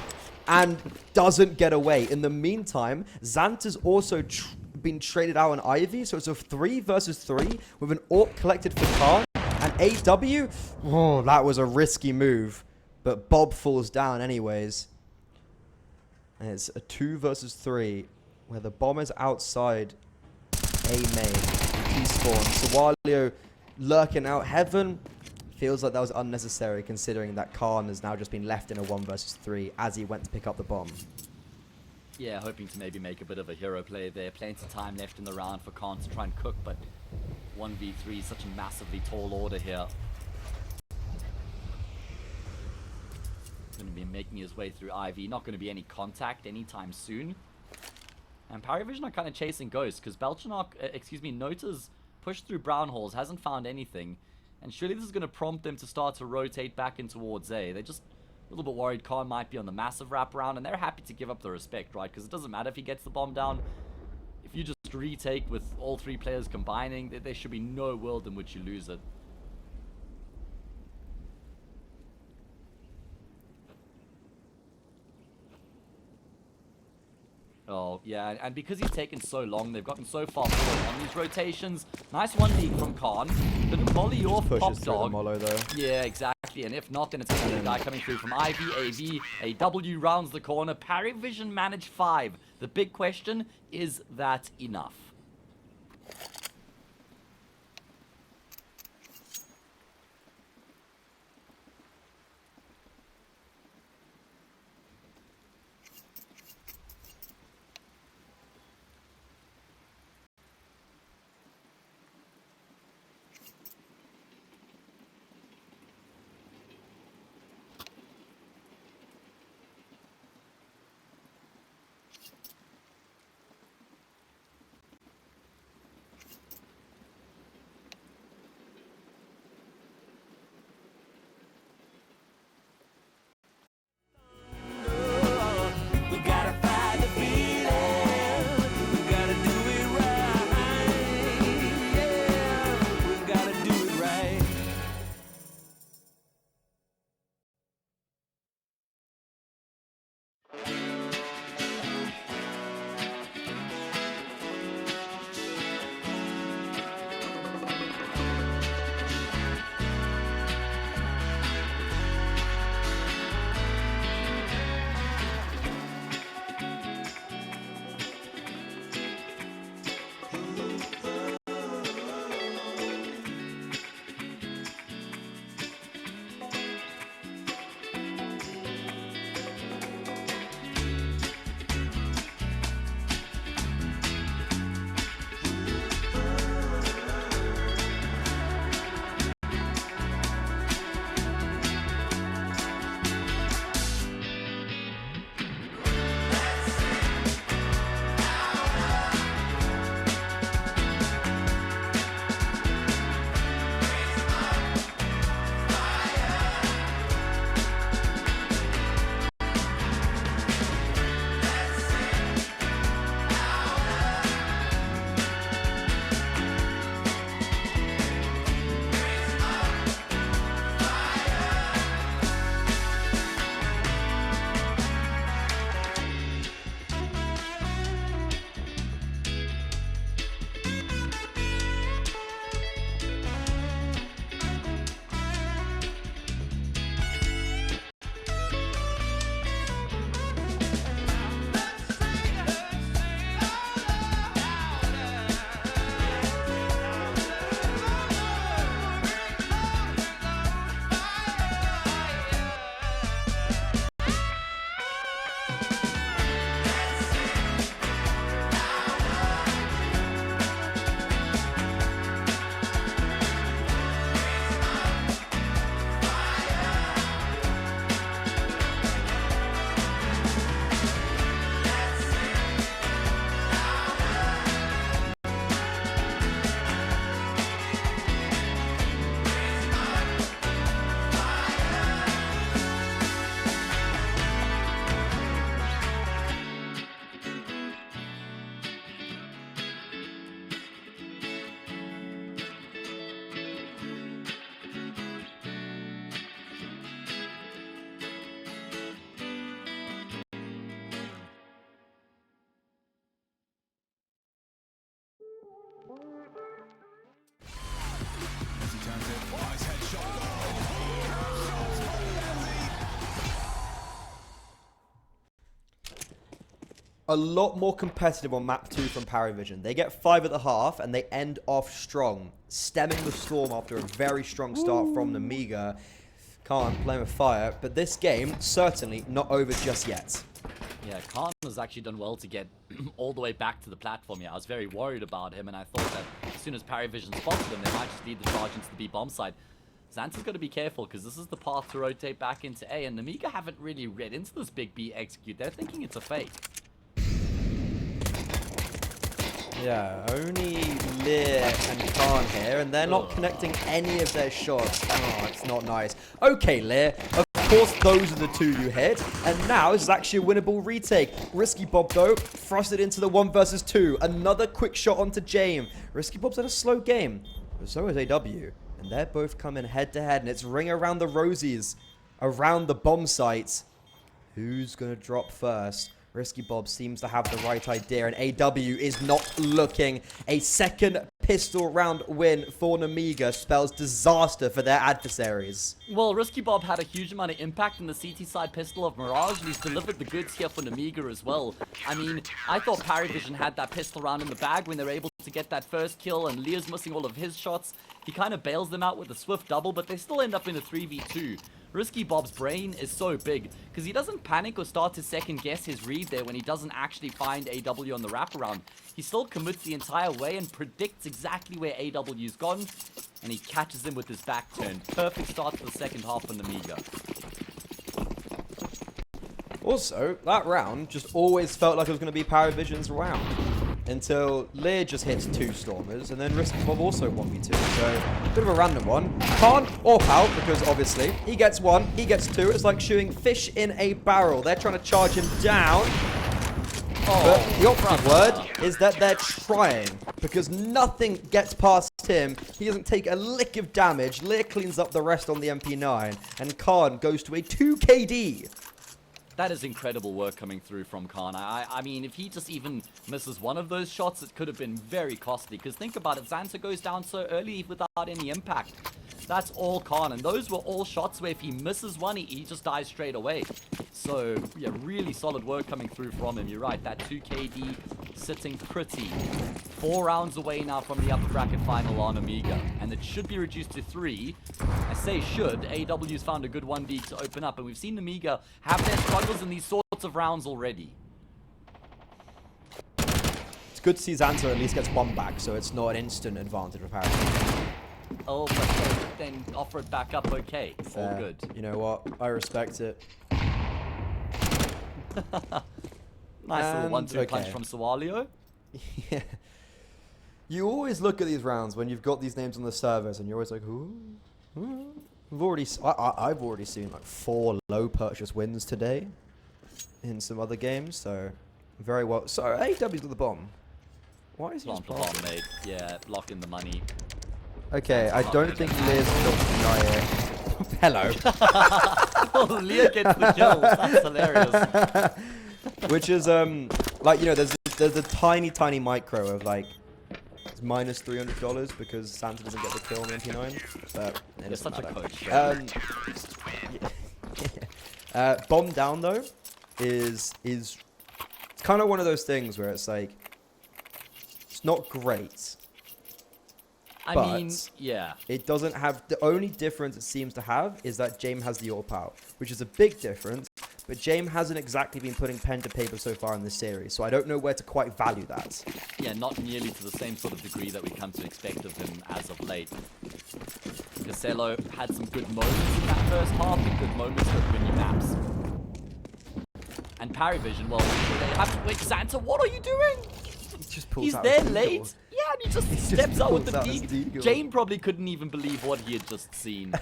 and doesn't get away. In the meantime, Zant has also been traded out on Ivy. So it's a 3 versus 3 with an AWP collected for Khan. And AW, oh, that was a risky move. But Bob falls down anyways. And it's a 2 versus 3 where the bomb is outside A main. T spawn. Sawalio lurking out. Heaven feels like that was unnecessary considering that Khan has now just been left in a 1 versus 3 as he went to pick up the bomb. Yeah, hoping to maybe make a bit of a hero play there. Plenty of time left in the round for Khan to try and cook, but 1v3 is such a massively tall order here. Going to be making his way through Ivy. Not going to be any contact anytime soon. And PARIVISION are kind of chasing ghosts because Nota's pushed through brown halls, hasn't found anything. And surely this is going to prompt them to start to rotate back in towards A. They're just a little bit worried Khan might be on the massive wraparound, and they're happy to give up the respect, right? Because it doesn't matter if he gets the bomb down. If you just retake with all 3 players combining, there should be no world in which you lose it. Oh, yeah, and because he's taken so long, they've gotten so far forward on these rotations. Nice 1-lead from Khan. But the molly off Pop Dog. Mollo, though. Yeah, exactly. And if not, then it's another guy coming through from Ivy. AV. AW rounds the corner. PARIVISION manage 5. The big question, is that enough? a lot more competitive on map 2 from PARIVISION. They get 5 at the half, and they end off strong, stemming the storm after a very strong start from Nemiga. Can't play with fire, but this game, certainly not over just yet. Yeah, Khan has actually done well to get all the way back to the platform. Yeah, I was very worried about him, and I thought that as soon as PARIVISION spotted him, they might just lead the charge into the B bomb side. Xanta's got to be careful, because this is the path to rotate back into A, and Nemiga haven't really read into this big B execute. They're thinking it's a fake. Yeah, only Lear and Khan here, and they're not connecting any of their shots. Oh, it's not nice. Okay, Lear, of course those are the 2 you hit, and now this is actually a winnable retake. Risky Bob, though, thrusted into the 1 versus 2. Another quick shot onto James. Risky Bob's had a slow game, but so is AW, and they're both coming head-to-head, and it's ring around the rosies, around the bomb site. Who's going to drop first? Risky Bob seems to have the right idea, and AW is not looking. A second pistol round win for Nemiga spells disaster for their adversaries. Well, Risky Bob had a huge amount of impact in the CT side pistol of Mirage, and he's delivered the goods here for Nemiga as well. I mean, I thought PARIVISION had that pistol round in the bag when they were able to get that first kill, and Lear's missing all of his shots. He kind of bails them out with a swift double, but they still end up in a 3v2. Risky Bob's brain is so big, because he doesn't panic or start to second guess his read there when he doesn't actually find AW on the wraparound. He still commits the entire way and predicts exactly where AW's gone, and he catches him with his back turned. Perfect start to the second half for Nemiga. Also, that round just always felt like it was going to be PARIVISION's round. Until Lear just hits 2 Stormers, and then Risky Bob also 1v2. So, bit of a random one. Can't AWP out, because obviously, he gets 1, he gets 2. It's like shooting fish in a barrel. They're trying to charge him down. But the operative word is that they're trying, because nothing gets past him. He doesn't take a lick of damage. Lear cleans up the rest on the MP9, and Khan goes to a 2 KD. That is incredible work coming through from Khan. I mean, if he just even misses one of those shots, it could have been very costly. Because think about it, Xanta goes down so early without any impact. That's all Khan, and those were all shots where if he misses one, he just dies straight away. So, yeah, really solid work coming through from him. You're right, that 2 KD sitting pretty. 4 rounds away now from the upper bracket final on Nemiga, and it should be reduced to 3. I say should. AW's found a good 1v to open up, and we've seen Nemiga have their struggles in these sorts of rounds already. It's good to see Xanta at least gets 1 back, so it's not an instant advantage for PARIVISION. Oh, but then offer it back up okay. All good. You know what? I respect it. Nice little 1-2 punch from Sawalio. Yeah. You always look at these rounds when you've got these names on the servers, and you're always like, ooh. I've already seen like 4 low purchase wins today in some other games, so very well. So AW's got the bomb. Why is he just bomb made? Yeah, lock in the money. Okay, I don't think Lear's going to deny it. Hello. Oh, Lear gets the kills. That's hilarious. Which is like, you know, there's a tiny micro of like it's minus $300 because Xanta doesn't get the kill on the MP9. But You're such matter. A coach. Bomb down though is it's kind of one of those things where it's like it's not great. I mean, yeah. It doesn't have... The only difference it seems to have is that James has the AWP out, which is a big difference, but James hasn't exactly been putting pen to paper so far in this series, so I don't know where to quite value that. Yeah, not nearly to the same sort of degree that we come to expect of him as of late. Casello had some good moments in that first half and good moments with mini maps. And PARIVISION, well, they have to... Wait, Xanta, what are you doing? He's there late. Yeah, and he just steps out with the deagle. Jane probably couldn't even believe what he had just seen.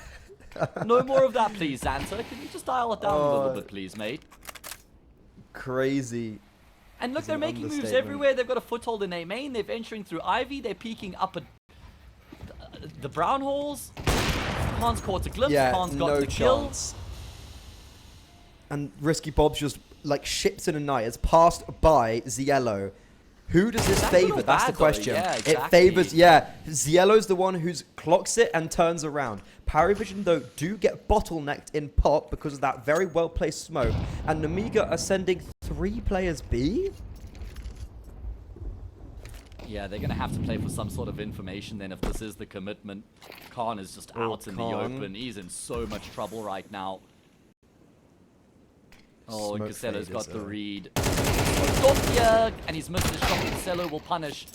No more of that, please, Xanta. Can you just dial it down a little bit, please, mate? Crazy. And look, they're making moves everywhere. They've got a foothold in A main. They're venturing through Ivy. They're peeking up at the brown holes. Khan's caught a glimpse. Yeah, Khan's got the chance. Kill. And Risky Bob's just like ships in a night. It's passed by Ziello. Who does this favor? That's the question. Yeah, exactly. It favors, yeah. Ziello's the one who's clocks it and turns around. PARIVISION, though, do get bottlenecked in pop because of that very well-placed smoke. And Nemiga are sending 3 players B? Yeah, they're going to have to play for some sort of information then if this is the commitment. Khan is just out in the open. He's in so much trouble right now. Oh, Casello's got the read. Here, and he's missed his shot. Casello will punish.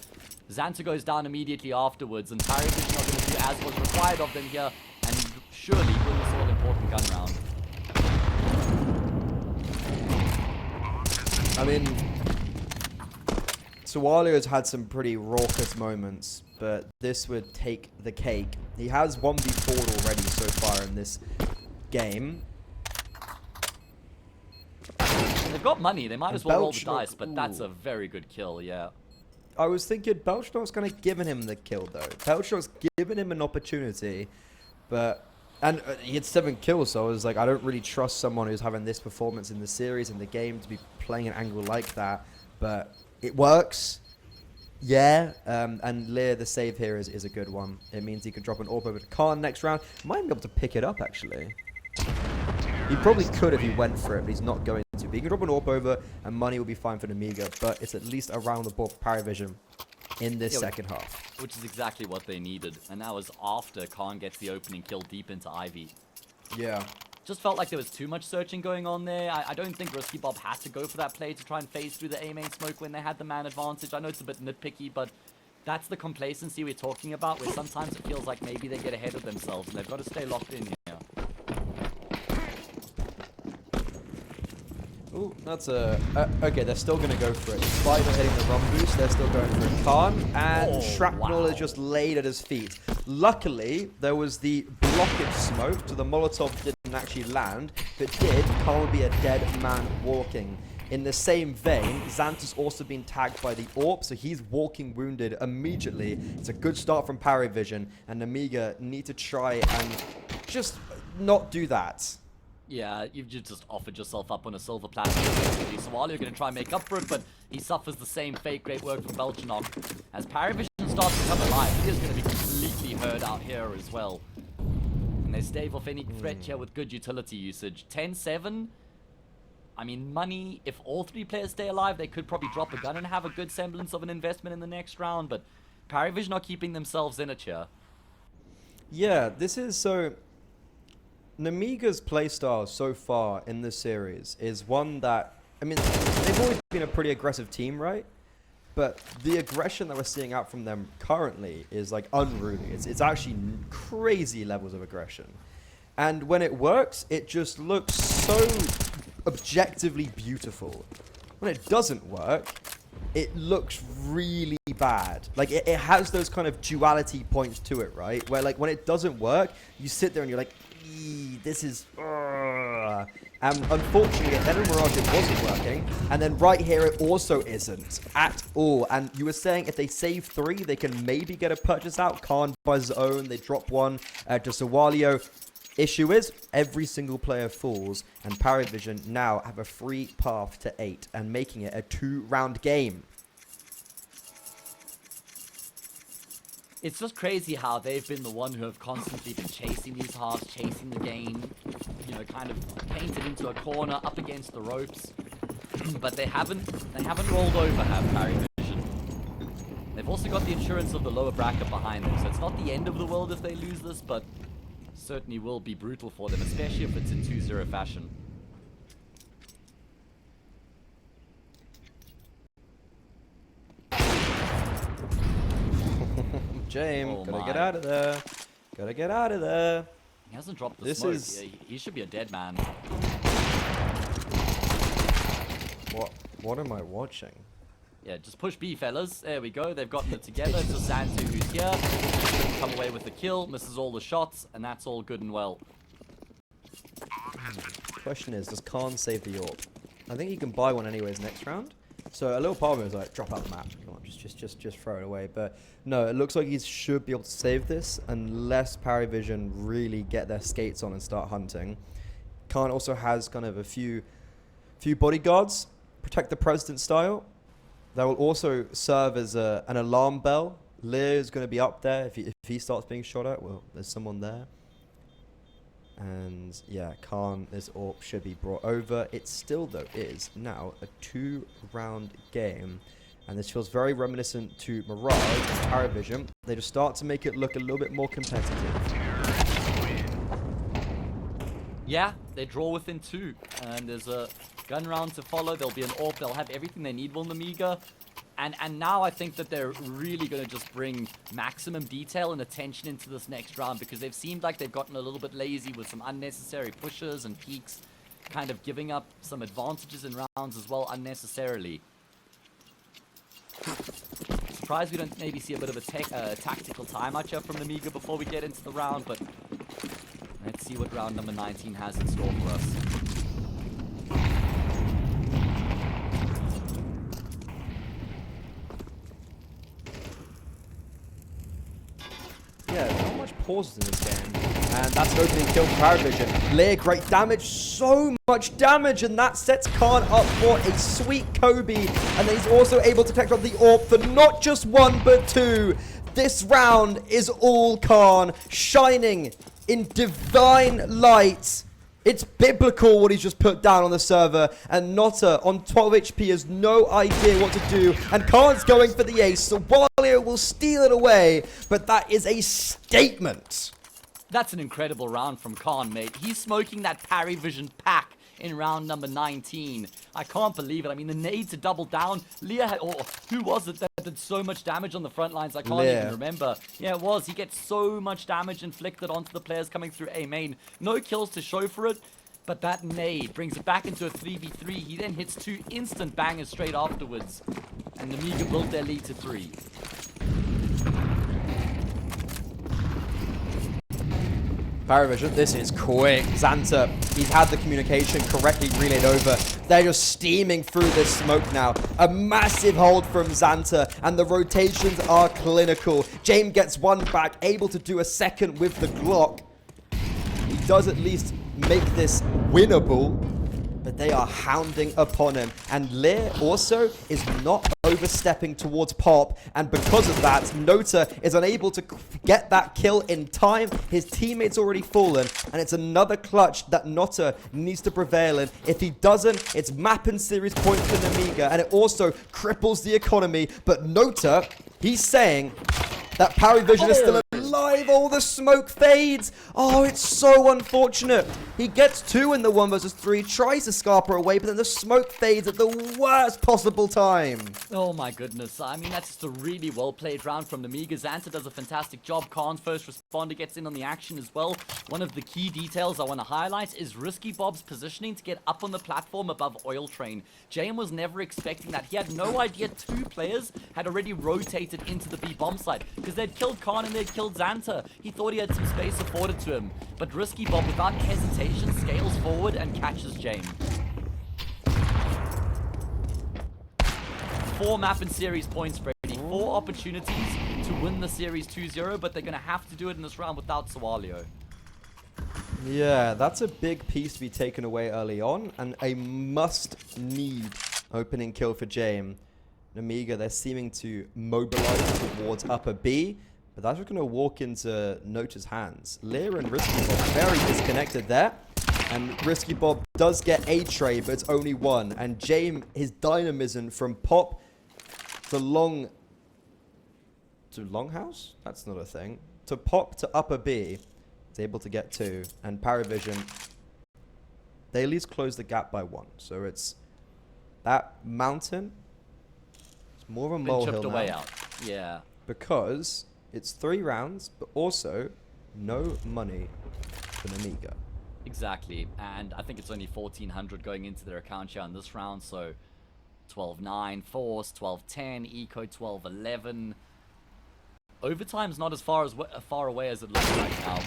Xanta goes down immediately afterwards, and PARIVISION are going to do as was required of them here, and surely win this all-important gun round. I mean, Sawalio's had some pretty raucous moments, but this would take the cake. He has 1v4'd already so far in this game. They've got money, they might as well roll the dice, but that's a very good kill, yeah. I was thinking Belchnok's kind of given him the kill, though. Belchnok's given him an opportunity, but... And he had 7 kills, so I was like, I don't really trust someone who's having this performance in the series, in the game, to be playing an angle like that. But it works. Yeah. And Lear, the save here is a good one. It means he can drop an AWP over to Khan next round. Might be able to pick it up, actually. He probably could if he went for it, but he's not going to. But he can drop an AWP over, and money will be fine for Nemiga. But it's at least around the board for PARIVISION in this second half. Which is exactly what they needed. And that was after Khan gets the opening kill deep into Ivy. Yeah. Just felt like there was too much searching going on there. I don't think Risky Bob had to go for that play to try and phase through the A-main smoke when they had the man advantage. I know it's a bit nitpicky, but that's the complacency we're talking about, where sometimes it feels like maybe they get ahead of themselves and they've got to stay locked in here. Ooh, that's a... okay, they're still going to go for it. Despite not hitting the run boost, they're still going for it. Khan, and Shrapnel is just laid at his feet. Luckily, there was the blockage smoke, so the Molotov didn't actually land. If it did, Khan would be a dead man walking. In the same vein, Xanta's also been tagged by the AWP, so he's walking wounded immediately. It's a good start from PARIVISION, and Nemiga need to try and just not do that. Yeah, you've just offered yourself up on a silver platter, basically. Sawalio going to try and make up for it, but he suffers the same fate. Great work from Belchnok. As PARIVISION starts to come alive, he is going to be completely hurt out here as well. And they stave off any threat here with good utility usage. 10-7. I mean, money, if all 3 players stay alive, they could probably drop a gun and have a good semblance of an investment in the next round, but PARIVISION are keeping themselves in it here. Yeah, this is so... Nemiga's playstyle so far in this series is one that... I mean, they've always been a pretty aggressive team, right? But the aggression that we're seeing out from them currently is, like, unruly. It's actually crazy levels of aggression. And when it works, it just looks so objectively beautiful. When it doesn't work, it looks really bad. Like, it has those kind of duality points to it, right? Where, like, when it doesn't work, you sit there and you're like, this is... And unfortunately, at Venom Mirage, it wasn't working. And then right here, it also isn't at all. And you were saying if they save 3, they can maybe get a purchase out. Khan buys his own. They drop 1 to Sawalio. Issue is, every single player falls. And PARIVISION now have a free path to 8 and making it a 2-round game. It's just crazy how they've been the one who have constantly been chasing these halves, chasing the game, you know, kind of painted into a corner, up against the ropes. But they haven't rolled over, have PARIVISION. They've also got the insurance of the lower bracket behind them, so it's not the end of the world if they lose this, but certainly will be brutal for them, especially if it's in 2-0 fashion. James, gotta get out of there. Gotta get out of there. He hasn't dropped the smoke. He should be a dead man. What am I watching? Yeah, just push B, fellas. There we go. They've gotten it together. It's just Xanta who's here. Come away with the kill, misses all the shots, and that's all good and well. Question is, does Khan save the AWP? I think he can buy one anyways next round. So a little part of me was like, drop out the map. Come on, just throw it away. But no, it looks like he should be able to save this unless PARIVISION really get their skates on and start hunting. Khan also has kind of a few bodyguards, protect the president style. That will also serve as an alarm bell. Lear is going to be up there if he starts being shot at. Well, there's someone there. And yeah, Khan, this AWP should be brought over. It still, though, is now a 2-round game. And this feels very reminiscent to Mirage and PARIVISION. They just start to make it look a little bit more competitive. Yeah, they draw within 2. And there's a gun round to follow. There'll be an AWP. They'll have everything they need on Nemiga. And now I think that they're really going to just bring maximum detail and attention into this next round, because they've seemed like they've gotten a little bit lazy with some unnecessary pushes and peeks, kind of giving up some advantages in rounds as well unnecessarily. Surprised we don't maybe see a bit of a tactical timeout here from Nemiga before we get into the round, but let's see what round number 19 has in store for us. Yeah, not much pauses in this game. And that's an opening kill for PARIVISION. Lear, great damage, so much damage, and that sets Khan up for a sweet Kobe. And then he's also able to collect on the AWP for not just 1, but 2. This round is all Khan, shining in divine light. It's biblical what he's just put down on the server, and Notta on 12 HP has no idea what to do, and Khan's going for the ace, so Walio will steal it away, but that is a statement. That's an incredible round from Khan, mate. He's smoking that PARIVISION pack in round number 19. I can't believe it. I mean, the nade to double down. Leah had, or who was it that did so much damage on the front lines? I can't even remember. Yeah, it was. He gets so much damage inflicted onto the players coming through A main. No kills to show for it, but that nade brings it back into a 3v3. He then hits 2 instant bangers straight afterwards, and Nemiga built their lead to 3. PARIVISION, this is quick. Xanta, he's had the communication correctly relayed over. They're just steaming through this smoke now. A massive hold from Xanta, and the rotations are clinical. James gets 1 back, able to do a second with the Glock. He does at least make this winnable, but they are hounding upon him. And Lear also is not overstepping towards Pop, and because of that, Nota is unable to get that kill in time. His teammate's already fallen, and it's another clutch that Nota needs to prevail in. If he doesn't, it's map and series points for Nemiga, and it also cripples the economy. But Nota, he's saying that PARIVISION is still alive. All the smoke fades. Oh, it's so unfortunate. He gets 2 in the 1 versus 3, tries to scarper away, but then the smoke fades at the worst possible time. Oh my goodness. I mean, that's just a really well-played round from Nemiga. Xanta does a fantastic job. Khan's first responder gets in on the action as well. One of the key details I want to highlight is Risky Bob's positioning to get up on the platform above Oil Train. James was never expecting that. He had no idea 2 players had already rotated into the B bomb site, because they'd killed Khan and they'd killed Xanta. He thought he had some space afforded to him, but Risky Bob, without hesitation, scales forward and catches James. 4 map and series points, Brady. 4 opportunities to win the series 2-0, but they're going to have to do it in this round without Sawalio. Yeah, that's a big piece to be taken away early on, and a must-need opening kill for James. Nemiga, they're seeming to mobilize towards upper B, but that's just going to walk into Nota's hands. Lear and Risky Bob very disconnected there, and Risky Bob does get a trade, but it's only 1. And James, his dynamism from Pop to Longhouse? That's not a thing. To Pop to upper B, is able to get 2, and PARIVISION, they at least close the gap by 1. So it's that mountain. More of a molehill now. Away out. Yeah. Because it's 3 rounds, but also no money for Nemiga. Exactly. And I think it's only 1,400 going into their account here on this round. So 12-9, Force, 12-10, Eco 12-11. Overtime's not as far away as it looks like now.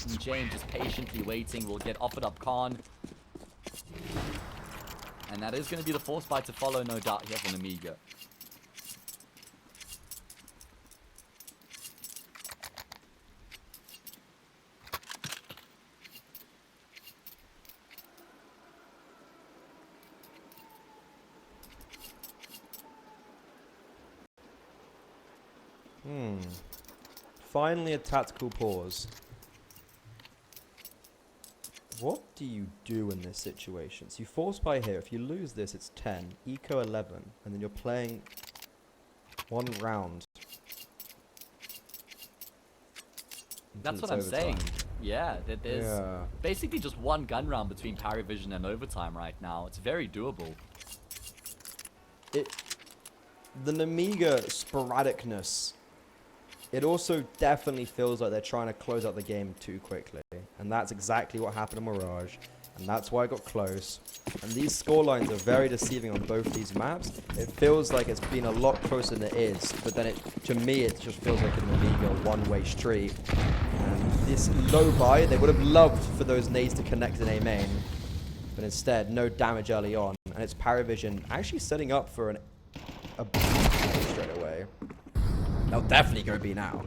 And James just patiently waiting. Will get offered up Khan. And that is going to be the force buy to follow, no doubt, here for Nemiga. Finally a tactical pause. What do you do in this situation? So you force buy here. If you lose this, it's 10. Eco 11. And then you're playing 1 round. That's Until what I'm it's saying. overtime. Yeah, there's basically just 1 gun round between PARIVISION and overtime right now. It's very doable. The Nemiga sporadicness, it also definitely feels like they're trying to close out the game too quickly. And that's exactly what happened in Mirage. And that's why it got close. And these scorelines are very deceiving on both these maps. It feels like it's been a lot closer than it is. But then to me, it just feels like a Nemiga one-way street. And this low buy, they would have loved for those nades to connect in A main. But instead, no damage early on. And it's PARIVISION actually setting up for a B straight away. They'll definitely go B now.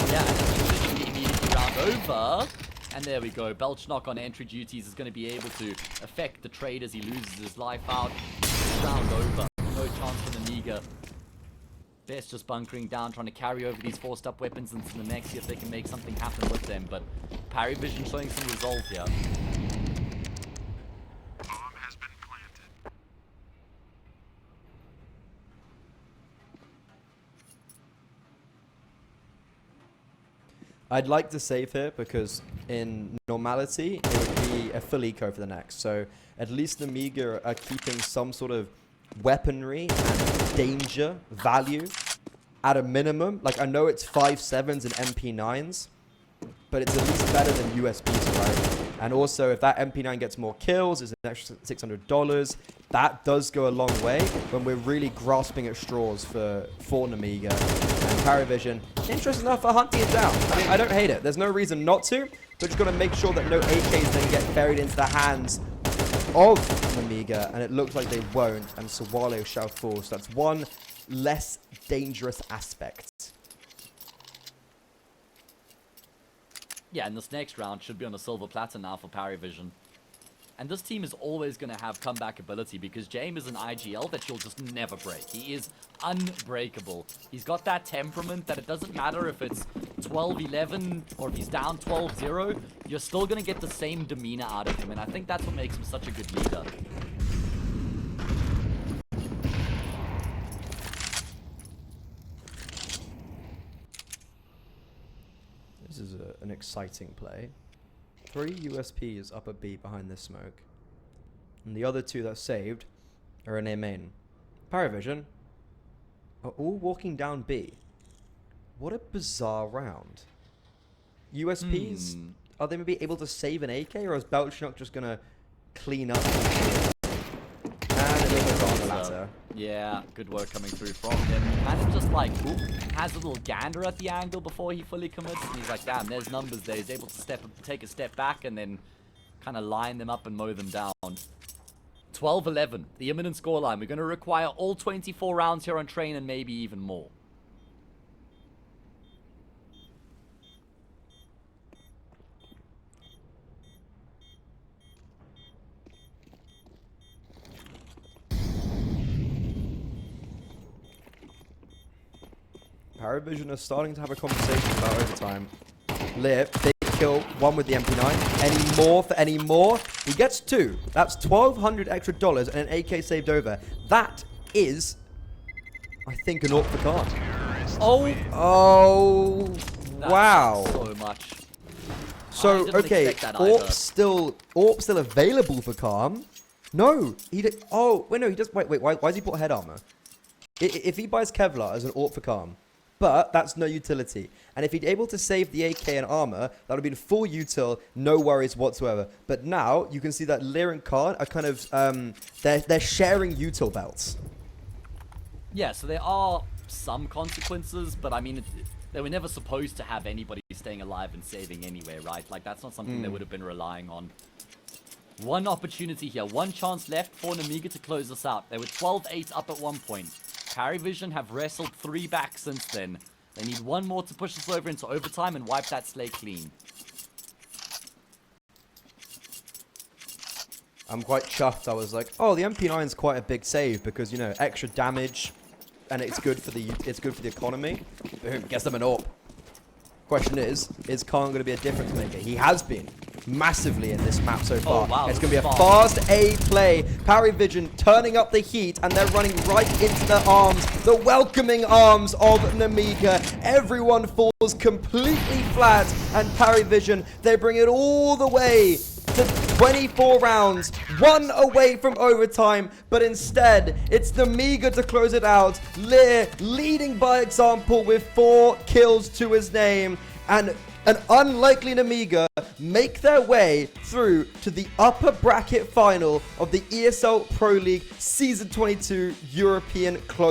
Yeah, and then immediately round over. And there we go. Belchnock on entry duties is going to be able to affect the trade as he loses his life out. Round over. No chance for Nemiga. Best just bunkering down, trying to carry over these forced up weapons into the next, see if they can make something happen with them. But PARIVISION showing some resolve here. I'd like to save here because in normality, it would be a full eco for the next. So at least the Nemiga are keeping some sort of weaponry and danger value at a minimum. Like, I know it's 5.7s and MP9s, but it's at least better than USPs, right? And also, if that MP9 gets more kills, it's an extra $600. That does go a long way when we're really grasping at straws for Nemiga. And PARIVISION, interesting enough, for hunting it down. I mean, I don't hate it. There's no reason not to. But just got to make sure that no AKs then get buried into the hands of Nemiga. And it looks like they won't. And Sawale shall fall. So that's one less dangerous aspect. Yeah, and this next round should be on a silver platter now for PARIVISION. And this team is always going to have comeback ability because James is an IGL that you'll just never break. He is unbreakable. He's got that temperament that it doesn't matter if it's 12-11 or if he's down 12-0, you're still going to get the same demeanor out of him. And I think that's what makes him such a good leader. This is an exciting play. 3 USPs up at B behind this smoke. And the other 2 that saved are in A main. PARIVISION are all walking down B. What a bizarre round. USPs, are they maybe able to save an AK, or is Belchnock just going to clean up? And it was on the latter. Yeah, good work coming through from him. Kind of just like, has a little gander at the angle before he fully commits. And he's like, damn, there's numbers there. He's able to take a step back and then kind of line them up and mow them down. 12-11, the imminent scoreline. We're going to require all 24 rounds here on train and maybe even more. PARIVISION are starting to have a conversation about overtime. Lip, big kill, 1 with the MP9. Any more for any more? He gets 2. That's $1,200 extra and an AK saved over. That is, I think, an AWP for card. Oh, wow. So much. So, okay, AWP's still available for Calm. No, he did. Oh, wait, no, he does. Wait, why does he put head armor? If he buys Kevlar as an AWP for Calm, but that's no utility. And if he'd able to save the AK and armor, that would have been full util, no worries whatsoever. But now you can see that Lear and Card are kind of they're sharing util belts. Yeah, so there are some consequences, but I mean, they were never supposed to have anybody staying alive and saving anyway, right? Like, that's not something they would have been relying on. One opportunity here, one chance left for Nemiga to close this out. They were 12-8 up at one point. PARIVISION have wrestled 3 back since then. They need one more to push this over into overtime and wipe that slate clean. I'm quite chuffed. I was like, oh, the MP9 is quite a big save because, you know, extra damage, and it's good for the economy. Boom, gets them an AWP. Question is Khan going to be a difference maker? He has been. massively in this map so far. wow, It's this going to be is a fast A play. PARIVISION turning up the heat, and they're running right into the arms, the welcoming arms of Nemiga. Everyone falls completely flat, and PARIVISION, they bring it all the way to 24 rounds, 1 away from overtime, but instead, it's Nemiga to close it out. Lear leading by example with 4 kills to his name, and an unlikely Nemiga make their way through to the upper bracket final of the ESL Pro League Season 22 European Close.